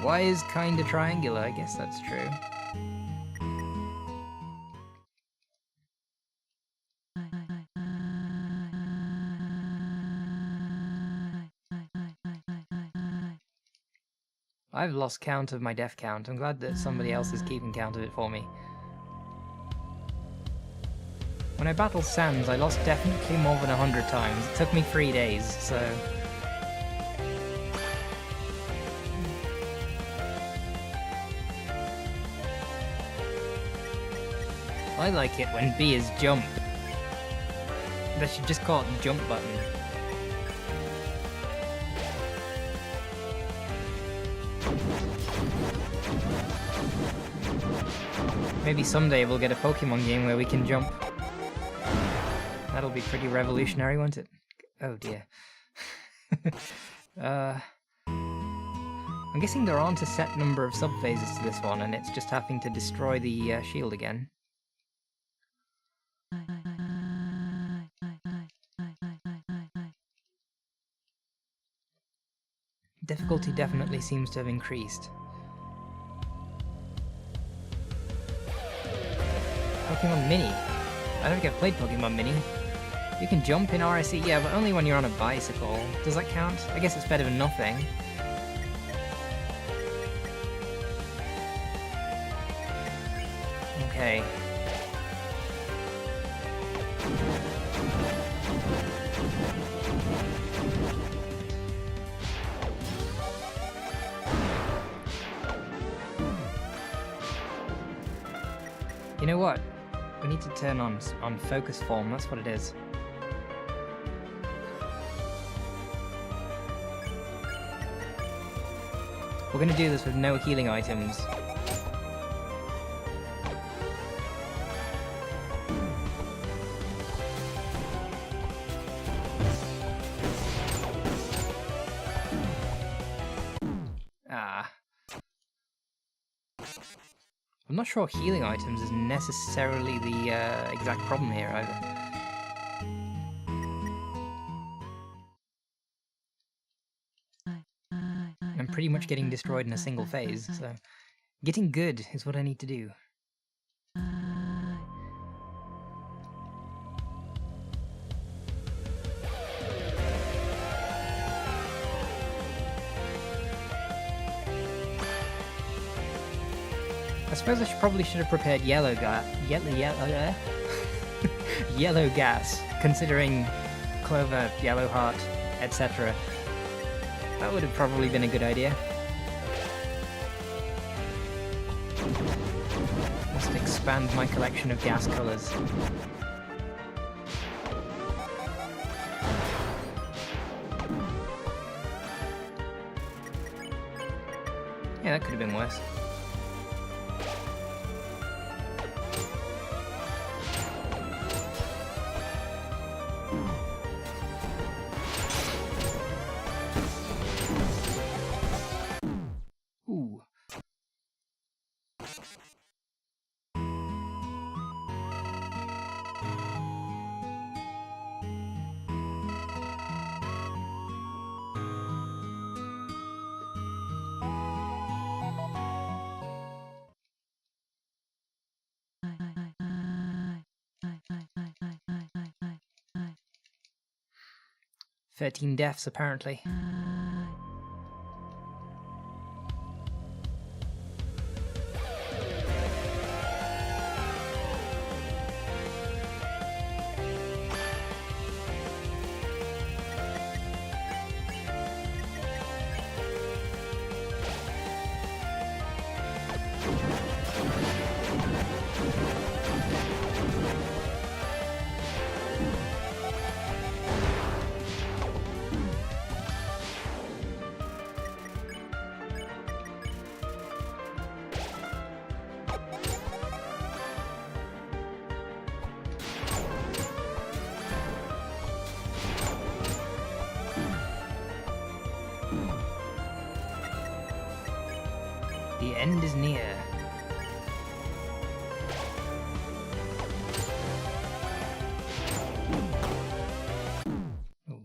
Y is kinda triangular, I guess that's true. I've lost count of my death count. I'm glad that somebody else is keeping count of it for me. When I battled Sans, I lost definitely more than 100 times. It took me 3 days, so... I like it when B is jump. They should just call it the jump button. Maybe someday we'll get a Pokemon game where we can jump. That'll be pretty revolutionary, won't it? Oh dear. I'm guessing there aren't a set number of sub-phases to this one, and it's just having to destroy the shield again. Difficulty definitely seems to have increased. Pokemon Mini. I don't think I've played Pokemon Mini. You can jump in RSE, yeah, but only when you're on a bicycle. Does that count? I guess it's better than nothing. okay. You know what? We need to turn on focus form, that's what it is. We're gonna do this with no healing items. Ah. I'm not sure healing items is necessarily the exact problem here either. I'm pretty much getting destroyed in a single phase, so getting good is what I need to do. I suppose I probably should have prepared yellow gas, considering clover, yellow heart, etc. That would have probably been a good idea. Must expand my collection of gas colours. Yeah, that could have been worse. Ooh. "13 deaths, apparently. The end is near." Ooh.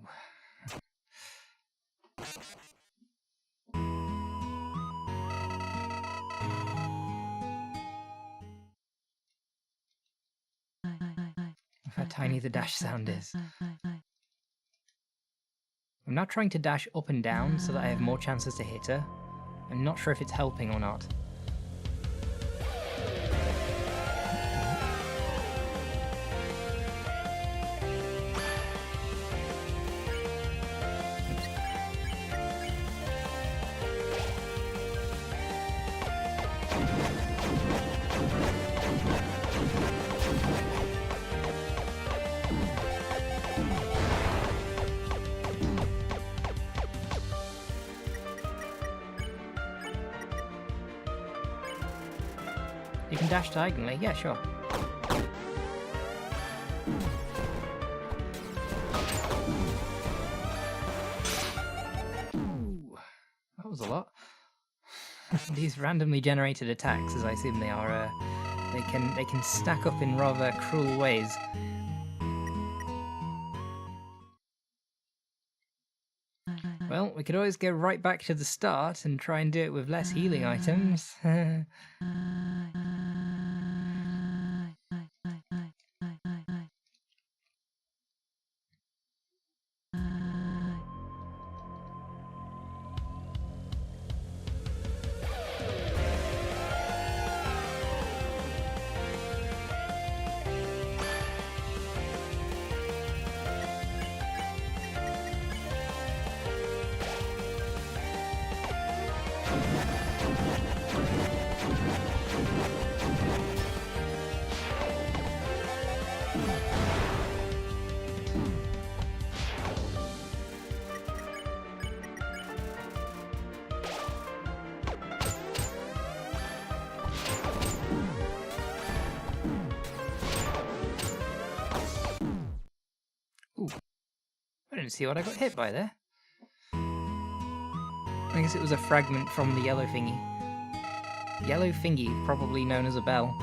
How tiny the dash sound is. I'm now trying to dash up and down so that I have more chances to hit her. I'm not sure if it's helping or not. You can dash diagonally, yeah, sure. Ooh, that was a lot. These randomly generated attacks, as I assume they are, they can stack up in rather cruel ways. Well, we could always go right back to the start and try and do it with less healing items. I didn't see what I got hit by there. I guess it was a fragment from the yellow thingy. Yellow thingy, probably known as a bell.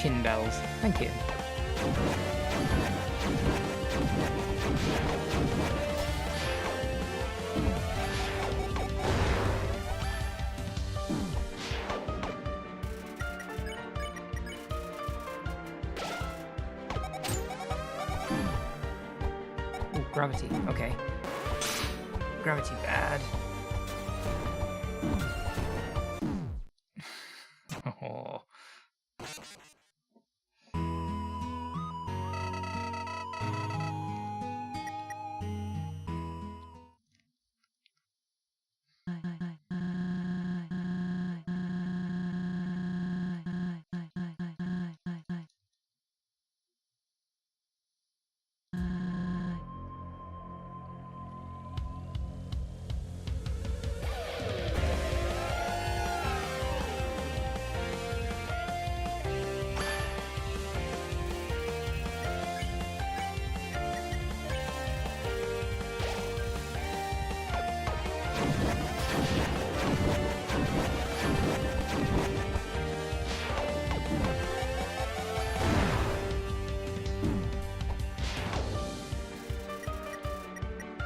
Chin bells, thank you. Ooh, gravity, okay. Gravity bad. Oh.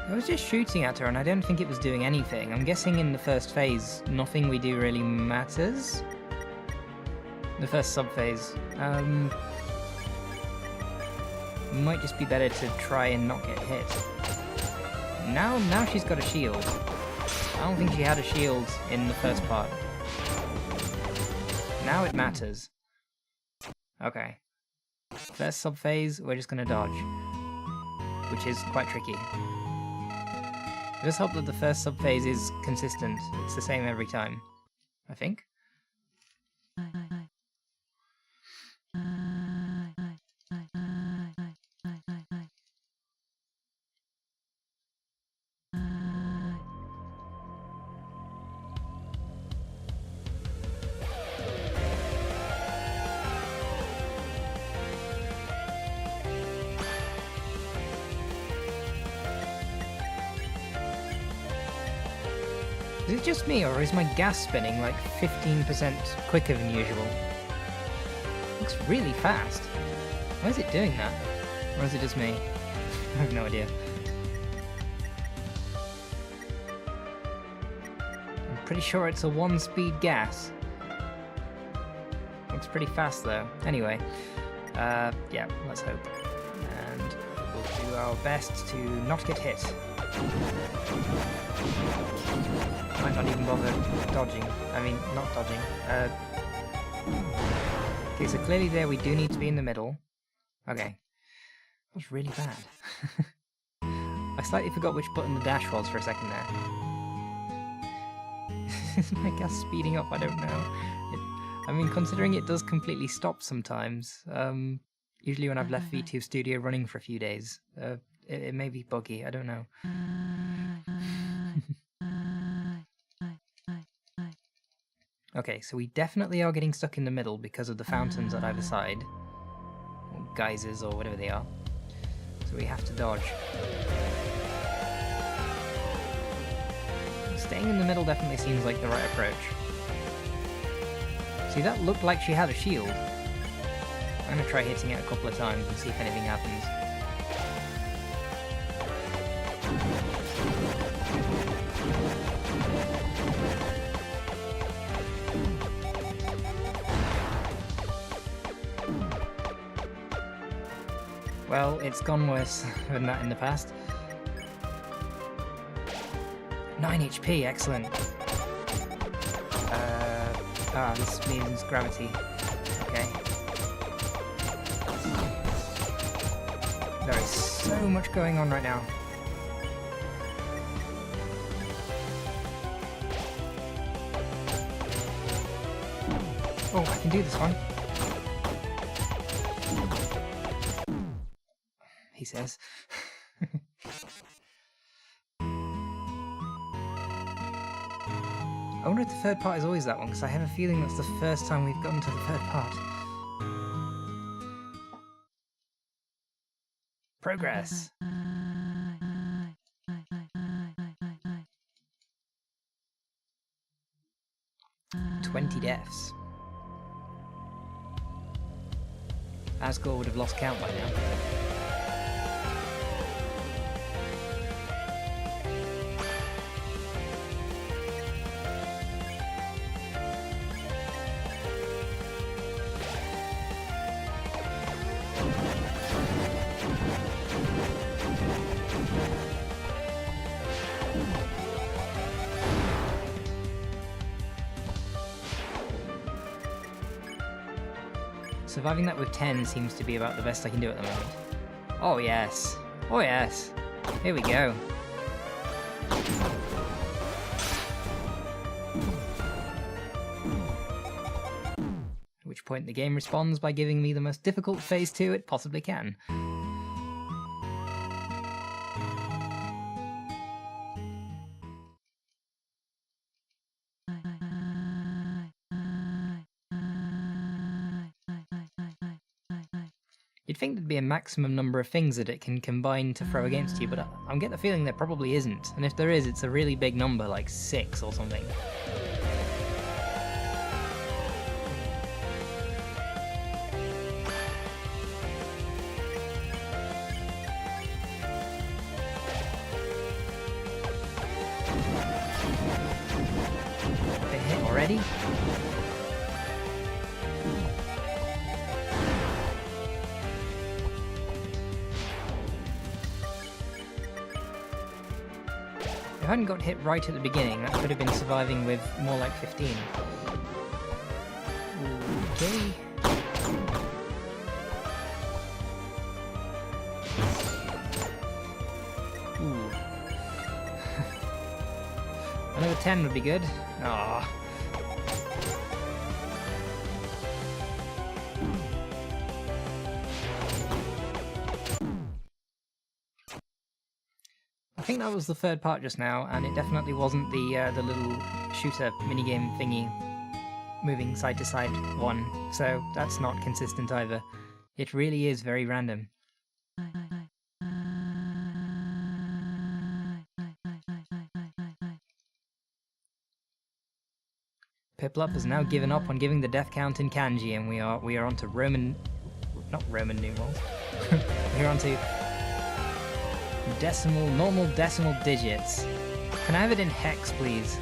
I was just shooting at her and I don't think it was doing anything. I'm guessing in the first phase, nothing we do really matters. The first sub-phase. Might just be better to try and not get hit. Now she's got a shield. I don't think she had a shield in the first part. Now it matters. Okay. First sub-phase, we're just gonna dodge. Which is quite tricky. I just hope that the first sub-phase is consistent. It's the same every time. I think. Is it just me, or is my gas spinning like 15% quicker than usual? Looks really fast. Why is it doing that? Or is it just me? I have no idea. I'm pretty sure it's a 1-speed gas. Looks pretty fast though. Anyway, yeah, let's hope. And we'll do our best to not get hit. Might not even bother dodging. I mean, not dodging. Okay, so clearly there we do need to be in the middle. Okay. That was really bad. I slightly forgot which button the dash was for a second there. Is my gas speeding up? I don't know. I mean, considering it does completely stop sometimes, usually when I've left V2 Studio running for a few days, it may be buggy, I don't know. Okay, so we definitely are getting stuck in the middle because of the fountains at either side. Or geysers, or whatever they are. So we have to dodge. Staying in the middle definitely seems like the right approach. See, that looked like she had a shield. I'm going to try hitting it a couple of times and see if anything happens. Well, it's gone worse than that in the past. 9 HP, excellent. This means gravity. Okay. There is so much going on right now. Oh, I can do this one. He says. I wonder if the third part is always that one, because I have a feeling that's the first time we've gotten to the third part. Progress. 20 deaths. Asgore would have lost count by now. Surviving that with 10 seems to be about the best I can do at the moment. Oh yes. Oh yes. Here we go. At which point the game responds by giving me the most difficult phase 2 it possibly can. You'd think there'd be a maximum number of things that it can combine to throw against you, but I'm getting the feeling there probably isn't. And if there is, it's a really big number, like 6 or something. They hit already? If I hadn't got hit right at the beginning, that could have been surviving with more like 15. Okay. Ooh. Another 10 would be good. Ah. I think that was the third part just now, and it definitely wasn't the little shooter minigame thingy moving side to side one, so that's not consistent either. It really is very random. Piplup has now given up on giving the death count in kanji, and we are onto not Roman numerals. We're onto normal decimal digits. Can I have it in hex, please?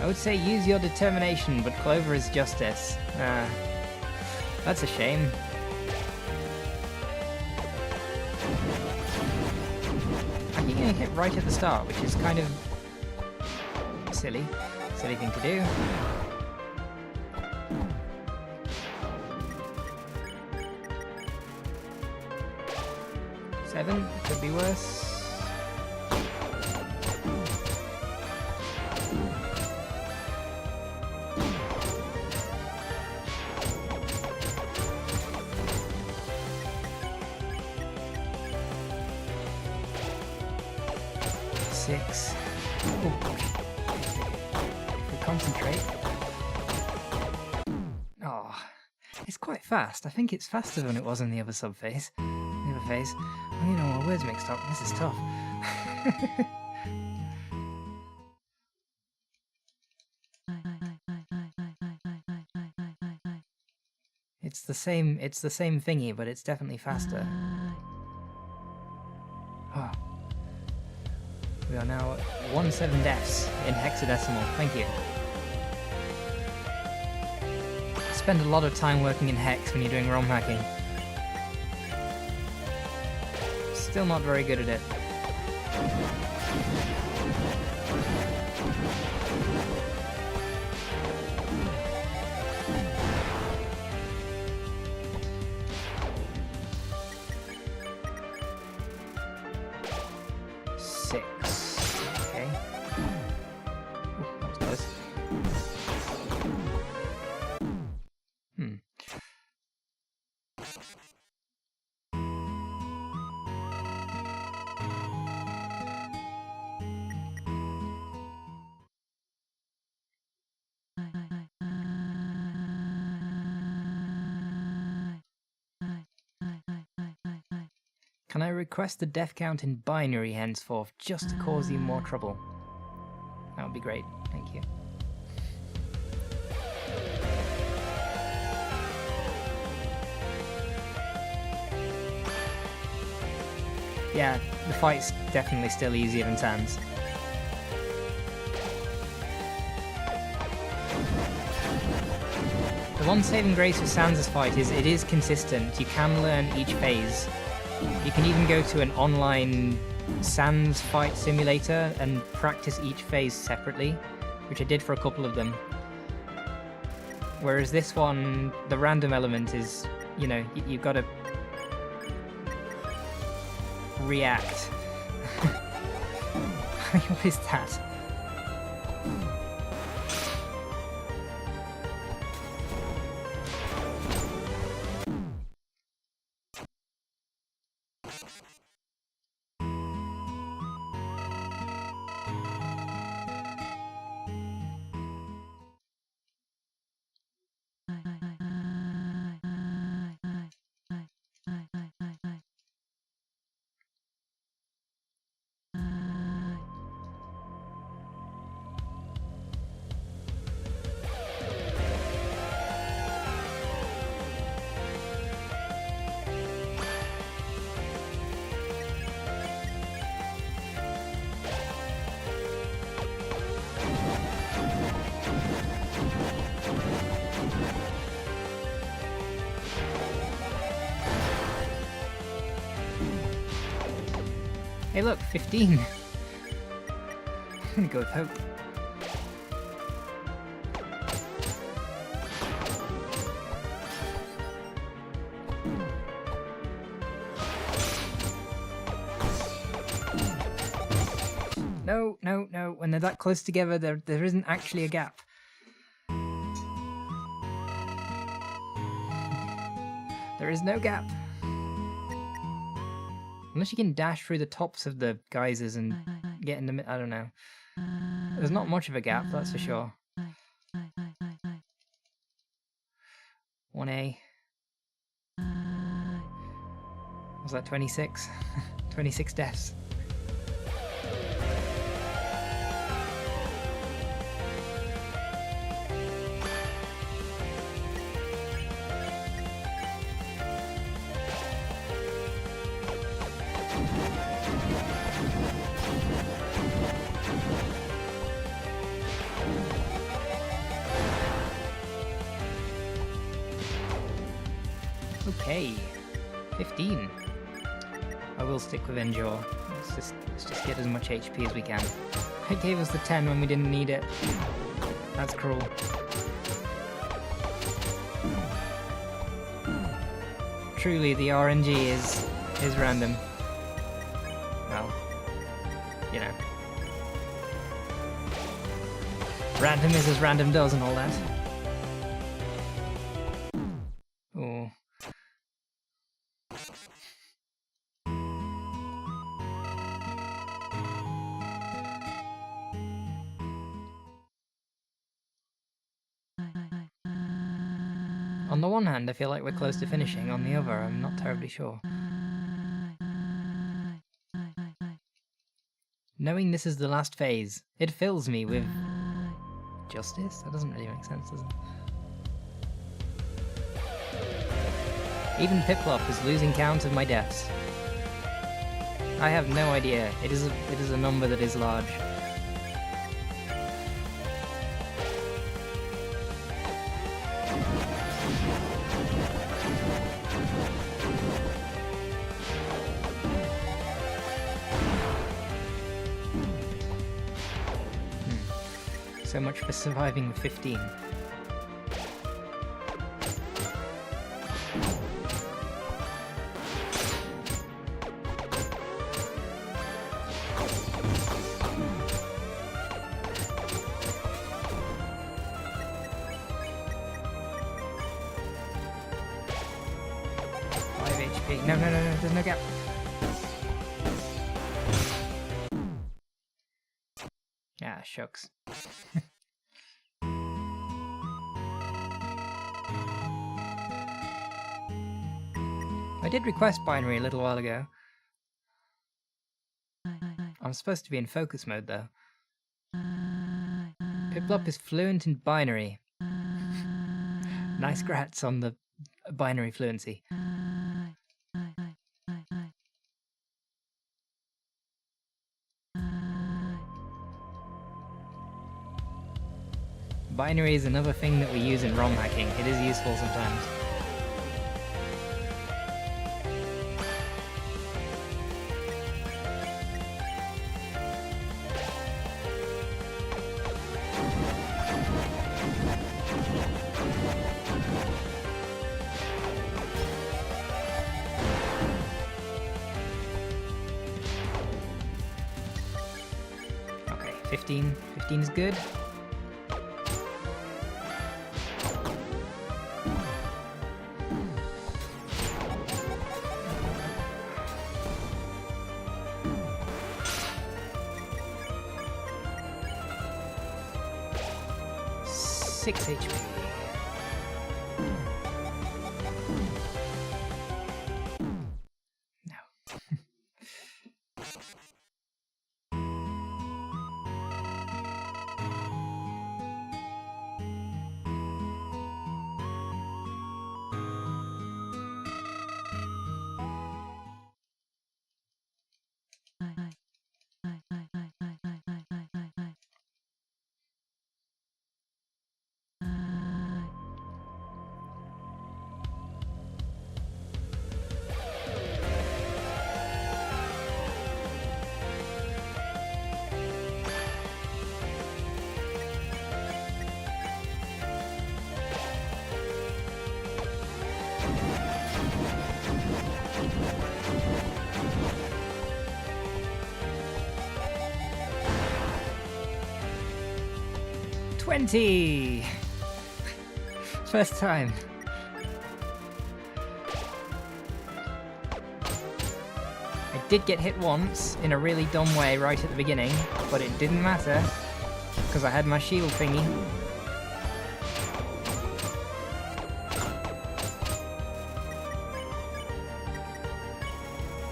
I would say use your determination, but Clover is justice. That's a shame. I'm getting hit right at the start, which is kind of silly thing to do. Seven, could be worse. Six. Oh. If we concentrate. Oh, it's quite fast. I think it's faster than it was in the other subphase. Phase. I'm getting all my words mixed up. This is tough. It's the same thingy, but it's definitely faster. Oh. We are now at 17 deaths in hexadecimal. Thank you. I spend a lot of time working in hex when you're doing ROM hacking. Still not very good at it. Six. Okay. Can I request the death count in binary henceforth, just to cause you more trouble? That would be great, thank you. Yeah, the fight's definitely still easier than Sans. The one saving grace with Sans' fight is it is consistent. You can learn each phase. You can even go to an online Sans fight simulator and practice each phase separately, which I did for a couple of them. Whereas this one, the random element is, you know, you've got to react. What is that? Hey look, 15! I'm gonna go with hope. No, no, no, when they're that close together, there isn't actually a gap. There is no gap. Unless you can dash through the tops of the geysers and get in the I don't know. There's not much of a gap, that's for sure. 1A. Was that 26? 26 deaths. Okay, 15. I will stick with Endure. Let's just get as much HP as we can. It gave us the 10 when we didn't need it. That's cruel. Truly, the RNG is random. Well, you know. Random is as random does and all that. Oh. On the one hand, I feel like we're close to finishing. On the other, I'm not terribly sure. Knowing this is the last phase, it fills me with justice? That doesn't really make sense, does it? Even Piplup is losing count of my deaths. I have no idea. It is a number that is large. So much for surviving with 15. No, no, no, no, there's no gap. Ah, shucks. I did request binary a little while ago. I'm supposed to be in focus mode, though. Piplup is fluent in binary. Nice grats on the binary fluency. Binary is another thing that we use in ROM hacking. It is useful sometimes. Okay, 15. 15 is good. Six HP. No. $20! First time. I did get hit once in a really dumb way right at the beginning, but it didn't matter because I had my shield thingy.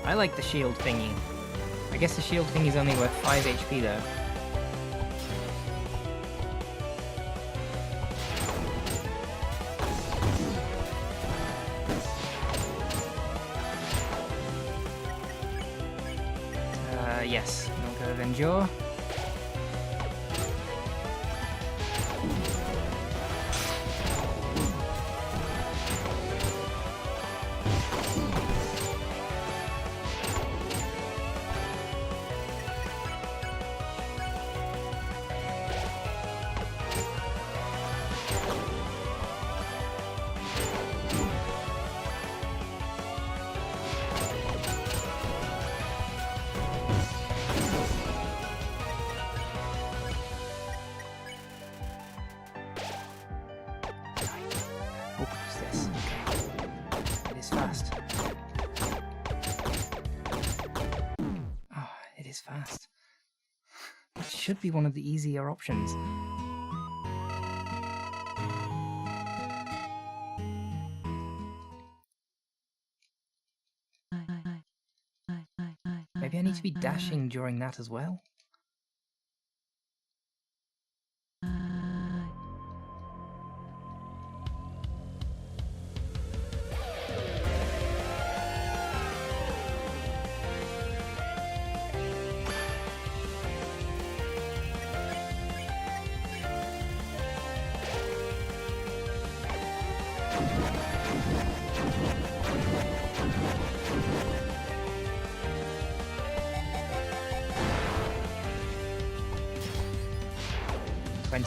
I like the shield thingy. I guess the shield thingy's only worth 5 HP though. Yes, Milk of Endure. Fast. It should be one of the easier options. Maybe I need to be dashing during that as well?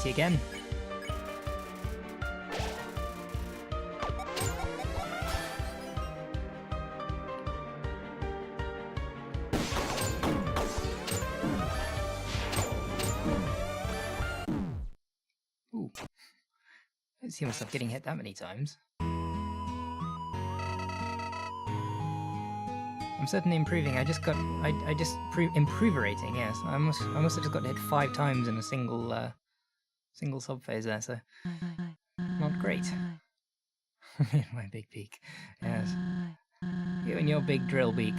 Again. Ooh. I don't see myself getting hit that many times. I'm certainly improving. I just improverating, yes. I must have just got hit 5 times in a single sub phase there, so not great. My big beak. Yes. You and your big drill beak.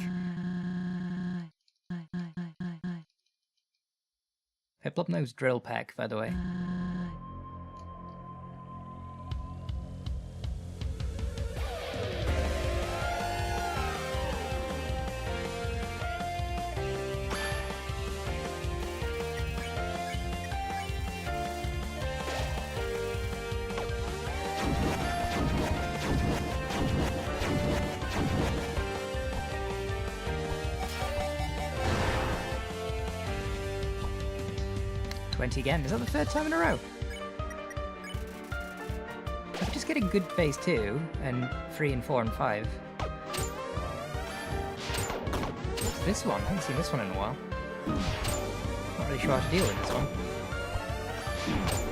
Piplup-nosed drill peck, by the way. Again. Is that the third time in a row? I could just get a good phase 2 and 3 and 4 and 5. What's this one? I haven't seen this one in a while. Not really sure how to deal with this one.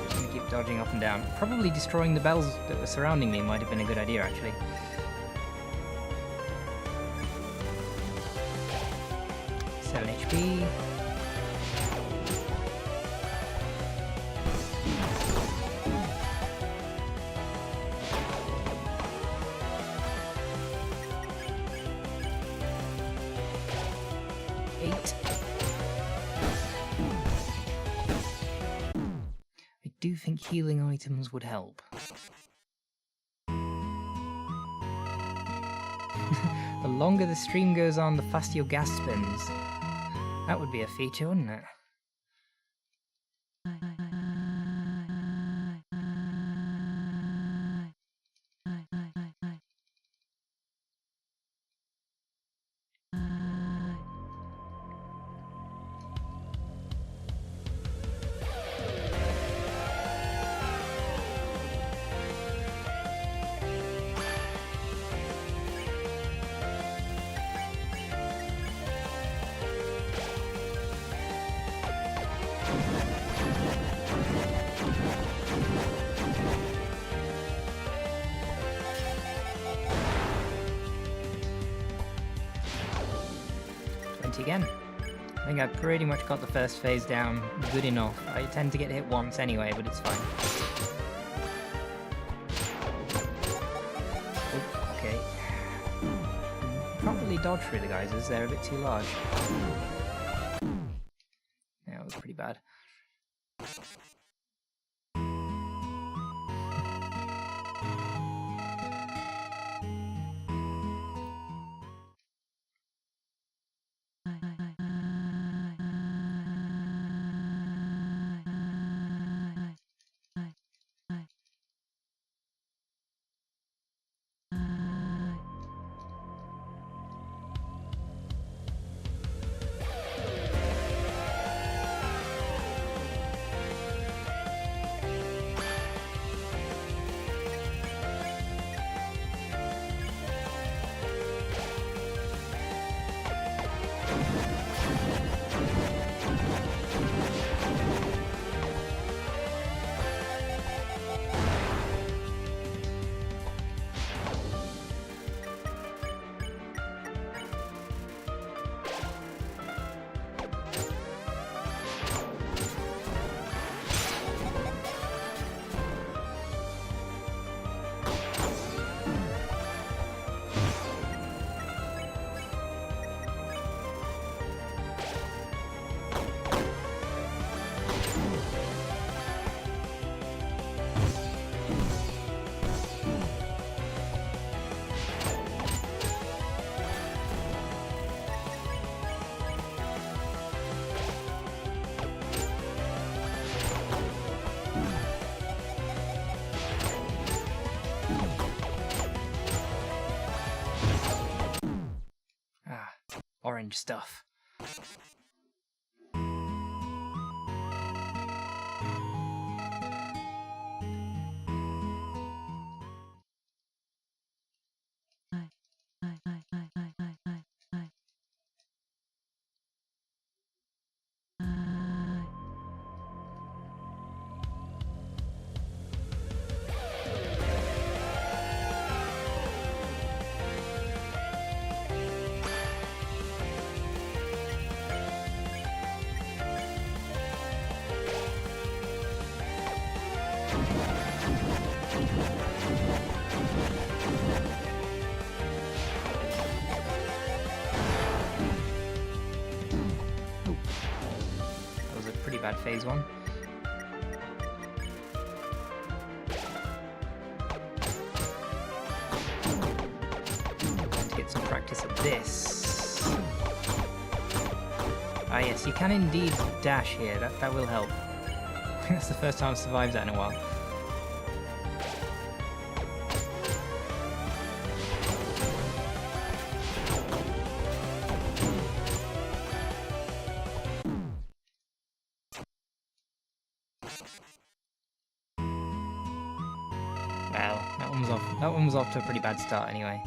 I'm gonna keep dodging up and down. Probably destroying the bells that were surrounding me might have been a good idea, actually. Seven HP. I do think healing items would help. The longer the stream goes on, the faster your gas spins. That would be a feature, wouldn't it? Again. I think I pretty much got the first phase down good enough. I tend to get hit once anyway, but it's fine. Oh, okay. Can't really dodge through the geysers, they're a bit too large. Yeah, that was pretty bad. Orange stuff. bad phase one. Time to get some practice at this. Ah yes, you can indeed dash here, that will help. That's the first time I've survived that in a while. Well, that one was off to a pretty bad start anyway.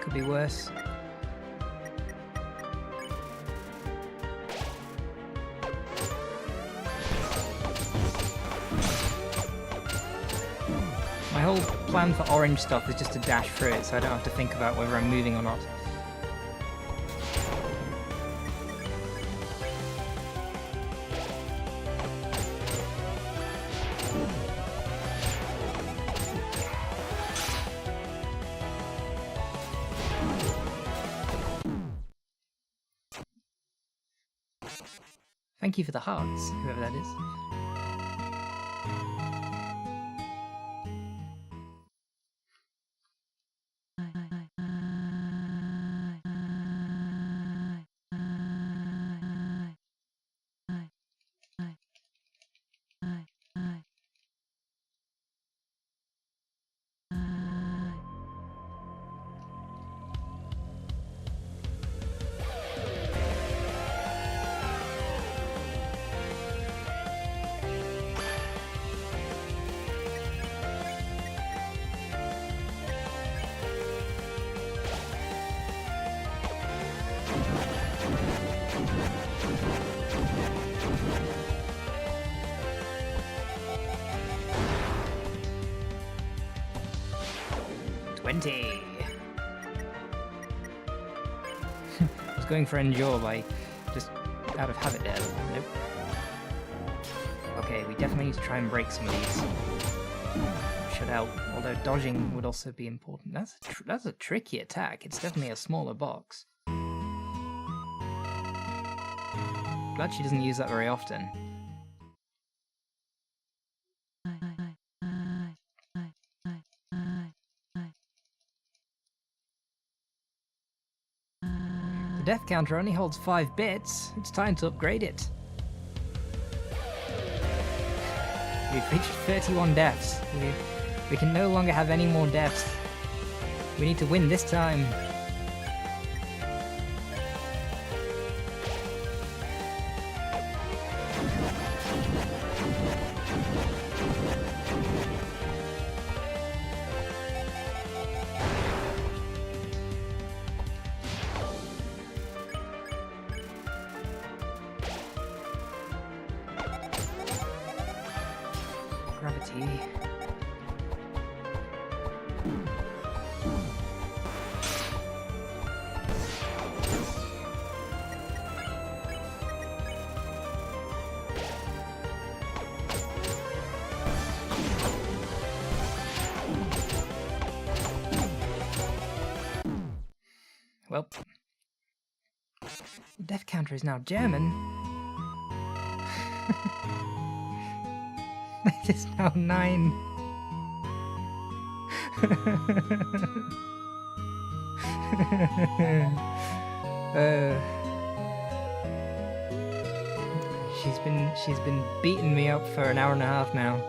Could be worse. My whole plan for orange stuff is just to dash through it, so I don't have to think about whether I'm moving or not. Thank you for the hearts, whoever that is. I was going for endure by just out of habit there. Nope. Okay, we definitely need to try and break some of these. Should help, although dodging would also be important. That's a tricky attack. It's definitely a smaller box. Glad she doesn't use that very often. The death counter only holds 5 bits. It's time to upgrade it. We've reached 31 deaths. We can no longer have any more deaths. We need to win this time. Gravity. Well, the death counter is now German. It is now 9. She's been beating me up for an hour and a half now.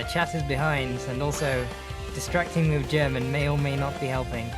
the chat is behind, and also distracting me with German may or may not be helping.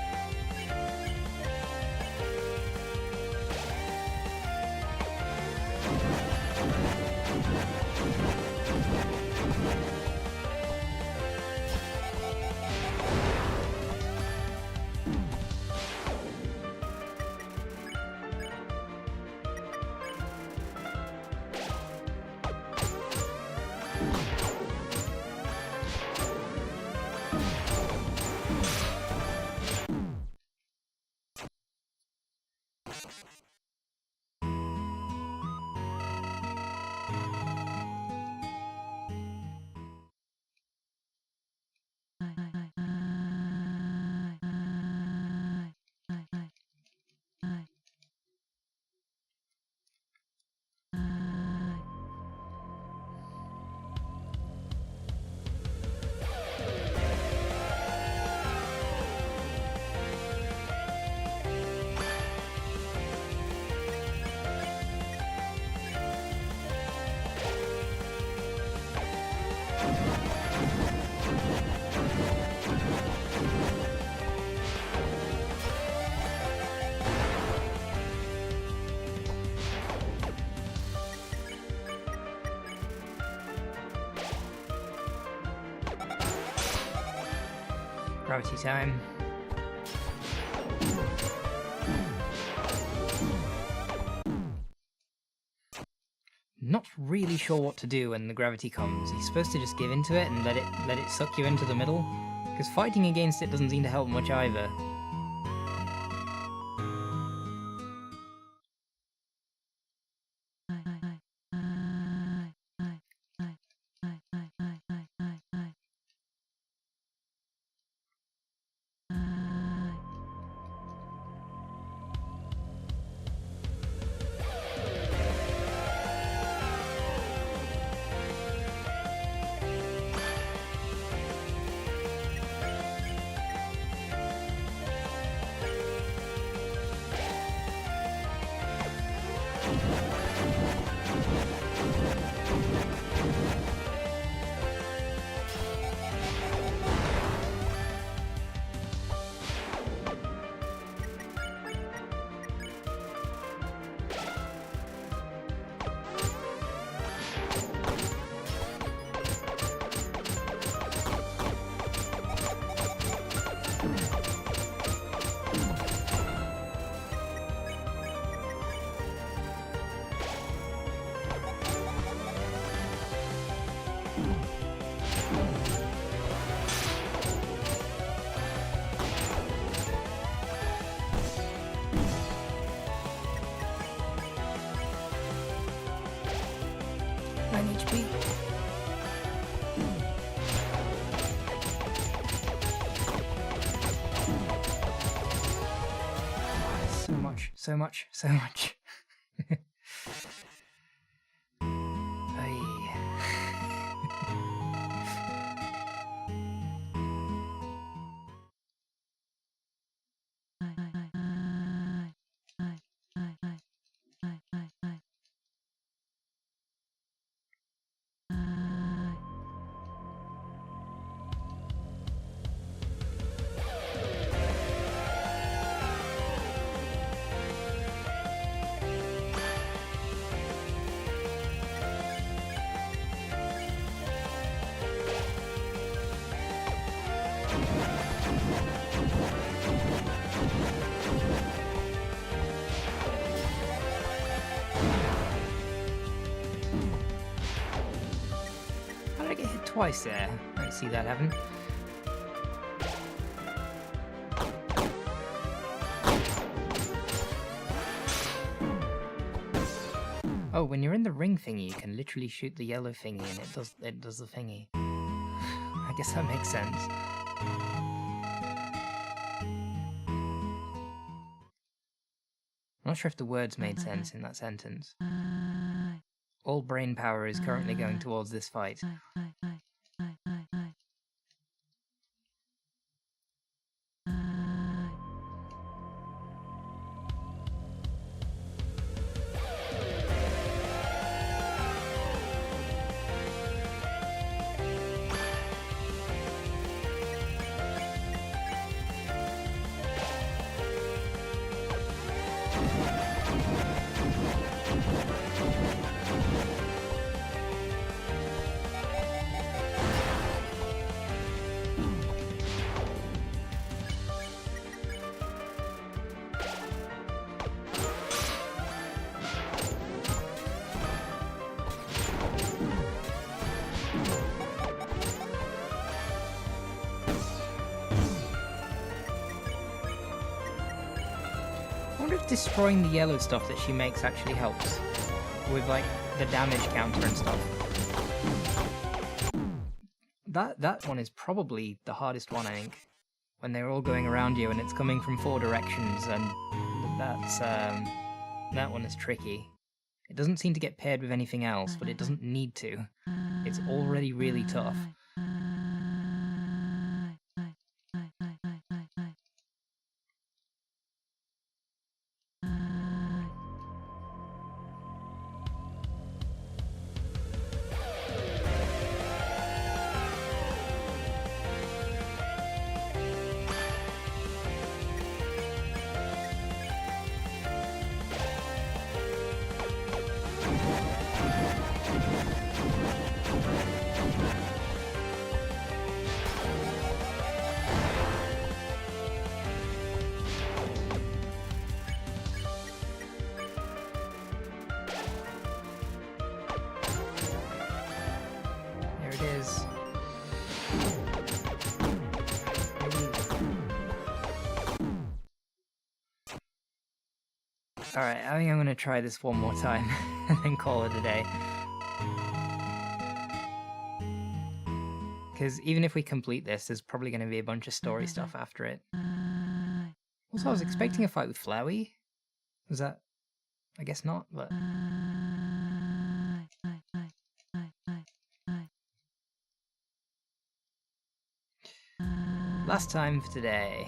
Gravity time. Not really sure what to do when the gravity comes. You're supposed to just give into it and let it suck you into the middle? Because fighting against it doesn't seem to help much either. So much. Twice there. I don't see that happen. Oh, when you're in the ring thingy, you can literally shoot the yellow thingy and it does the thingy. I guess that makes sense. I'm not sure if the words made sense in that sentence. All brain power is currently going towards this fight. destroying the yellow stuff that she makes actually helps. With, like, the damage counter and stuff. That one is probably the hardest one, I think. When they're all going around you and it's coming from 4 directions, and that's, that one is tricky. It doesn't seem to get paired with anything else, but it doesn't need to. It's already really tough. Alright, I think I'm gonna try this one more time and then call it a day. Because even if we complete this, there's probably gonna be a bunch of story stuff after it. Also, I was expecting a fight with Flowey. Was that... I guess not, but... Last time for today.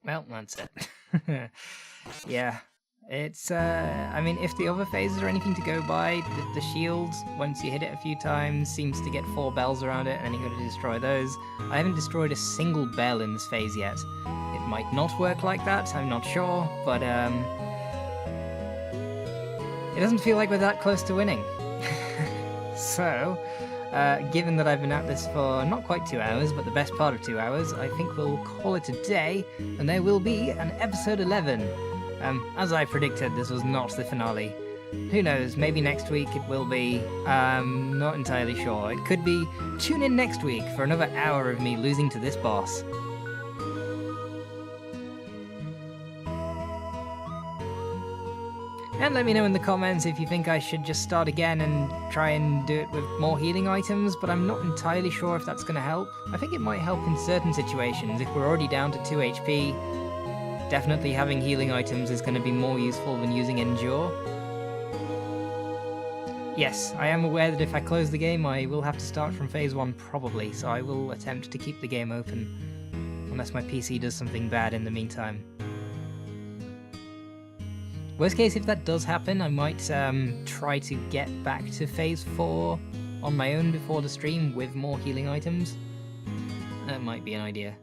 Well, that's it. Yeah, it's, I mean, if the other phases are anything to go by, the shield, once you hit it a few times, seems to get 4 bells around it, and then you gotta destroy those. I haven't destroyed a single bell in this phase yet. It might not work like that, I'm not sure, but, it doesn't feel like we're that close to winning. So... given that I've been at this for not quite 2 hours, but the best part of 2 hours, I think we'll call it a day, and there will be an episode 11. As I predicted, this was not the finale. Who knows, maybe next week it will be, not entirely sure. It could be, tune in next week for another hour of me losing to this boss. And let me know in the comments if you think I should just start again and try and do it with more healing items, but I'm not entirely sure if that's going to help. I think it might help in certain situations. If we're already down to 2 HP, definitely having healing items is going to be more useful than using Endure. Yes, I am aware that if I close the game, I will have to start from phase 1 probably, so I will attempt to keep the game open, unless my PC does something bad in the meantime. Worst case, if that does happen, I might try to get back to phase 4 on my own before the stream with more healing items. That might be an idea.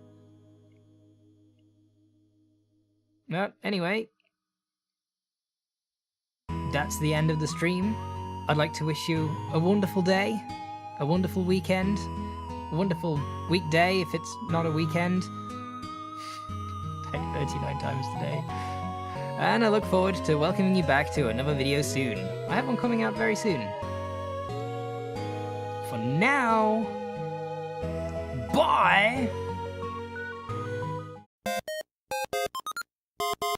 But anyway, that's the end of the stream. I'd like to wish you a wonderful day, a wonderful weekend, a wonderful weekday if it's not a weekend. Like 39 times today. And I look forward to welcoming you back to another video soon. I have one coming out very soon. For now, bye!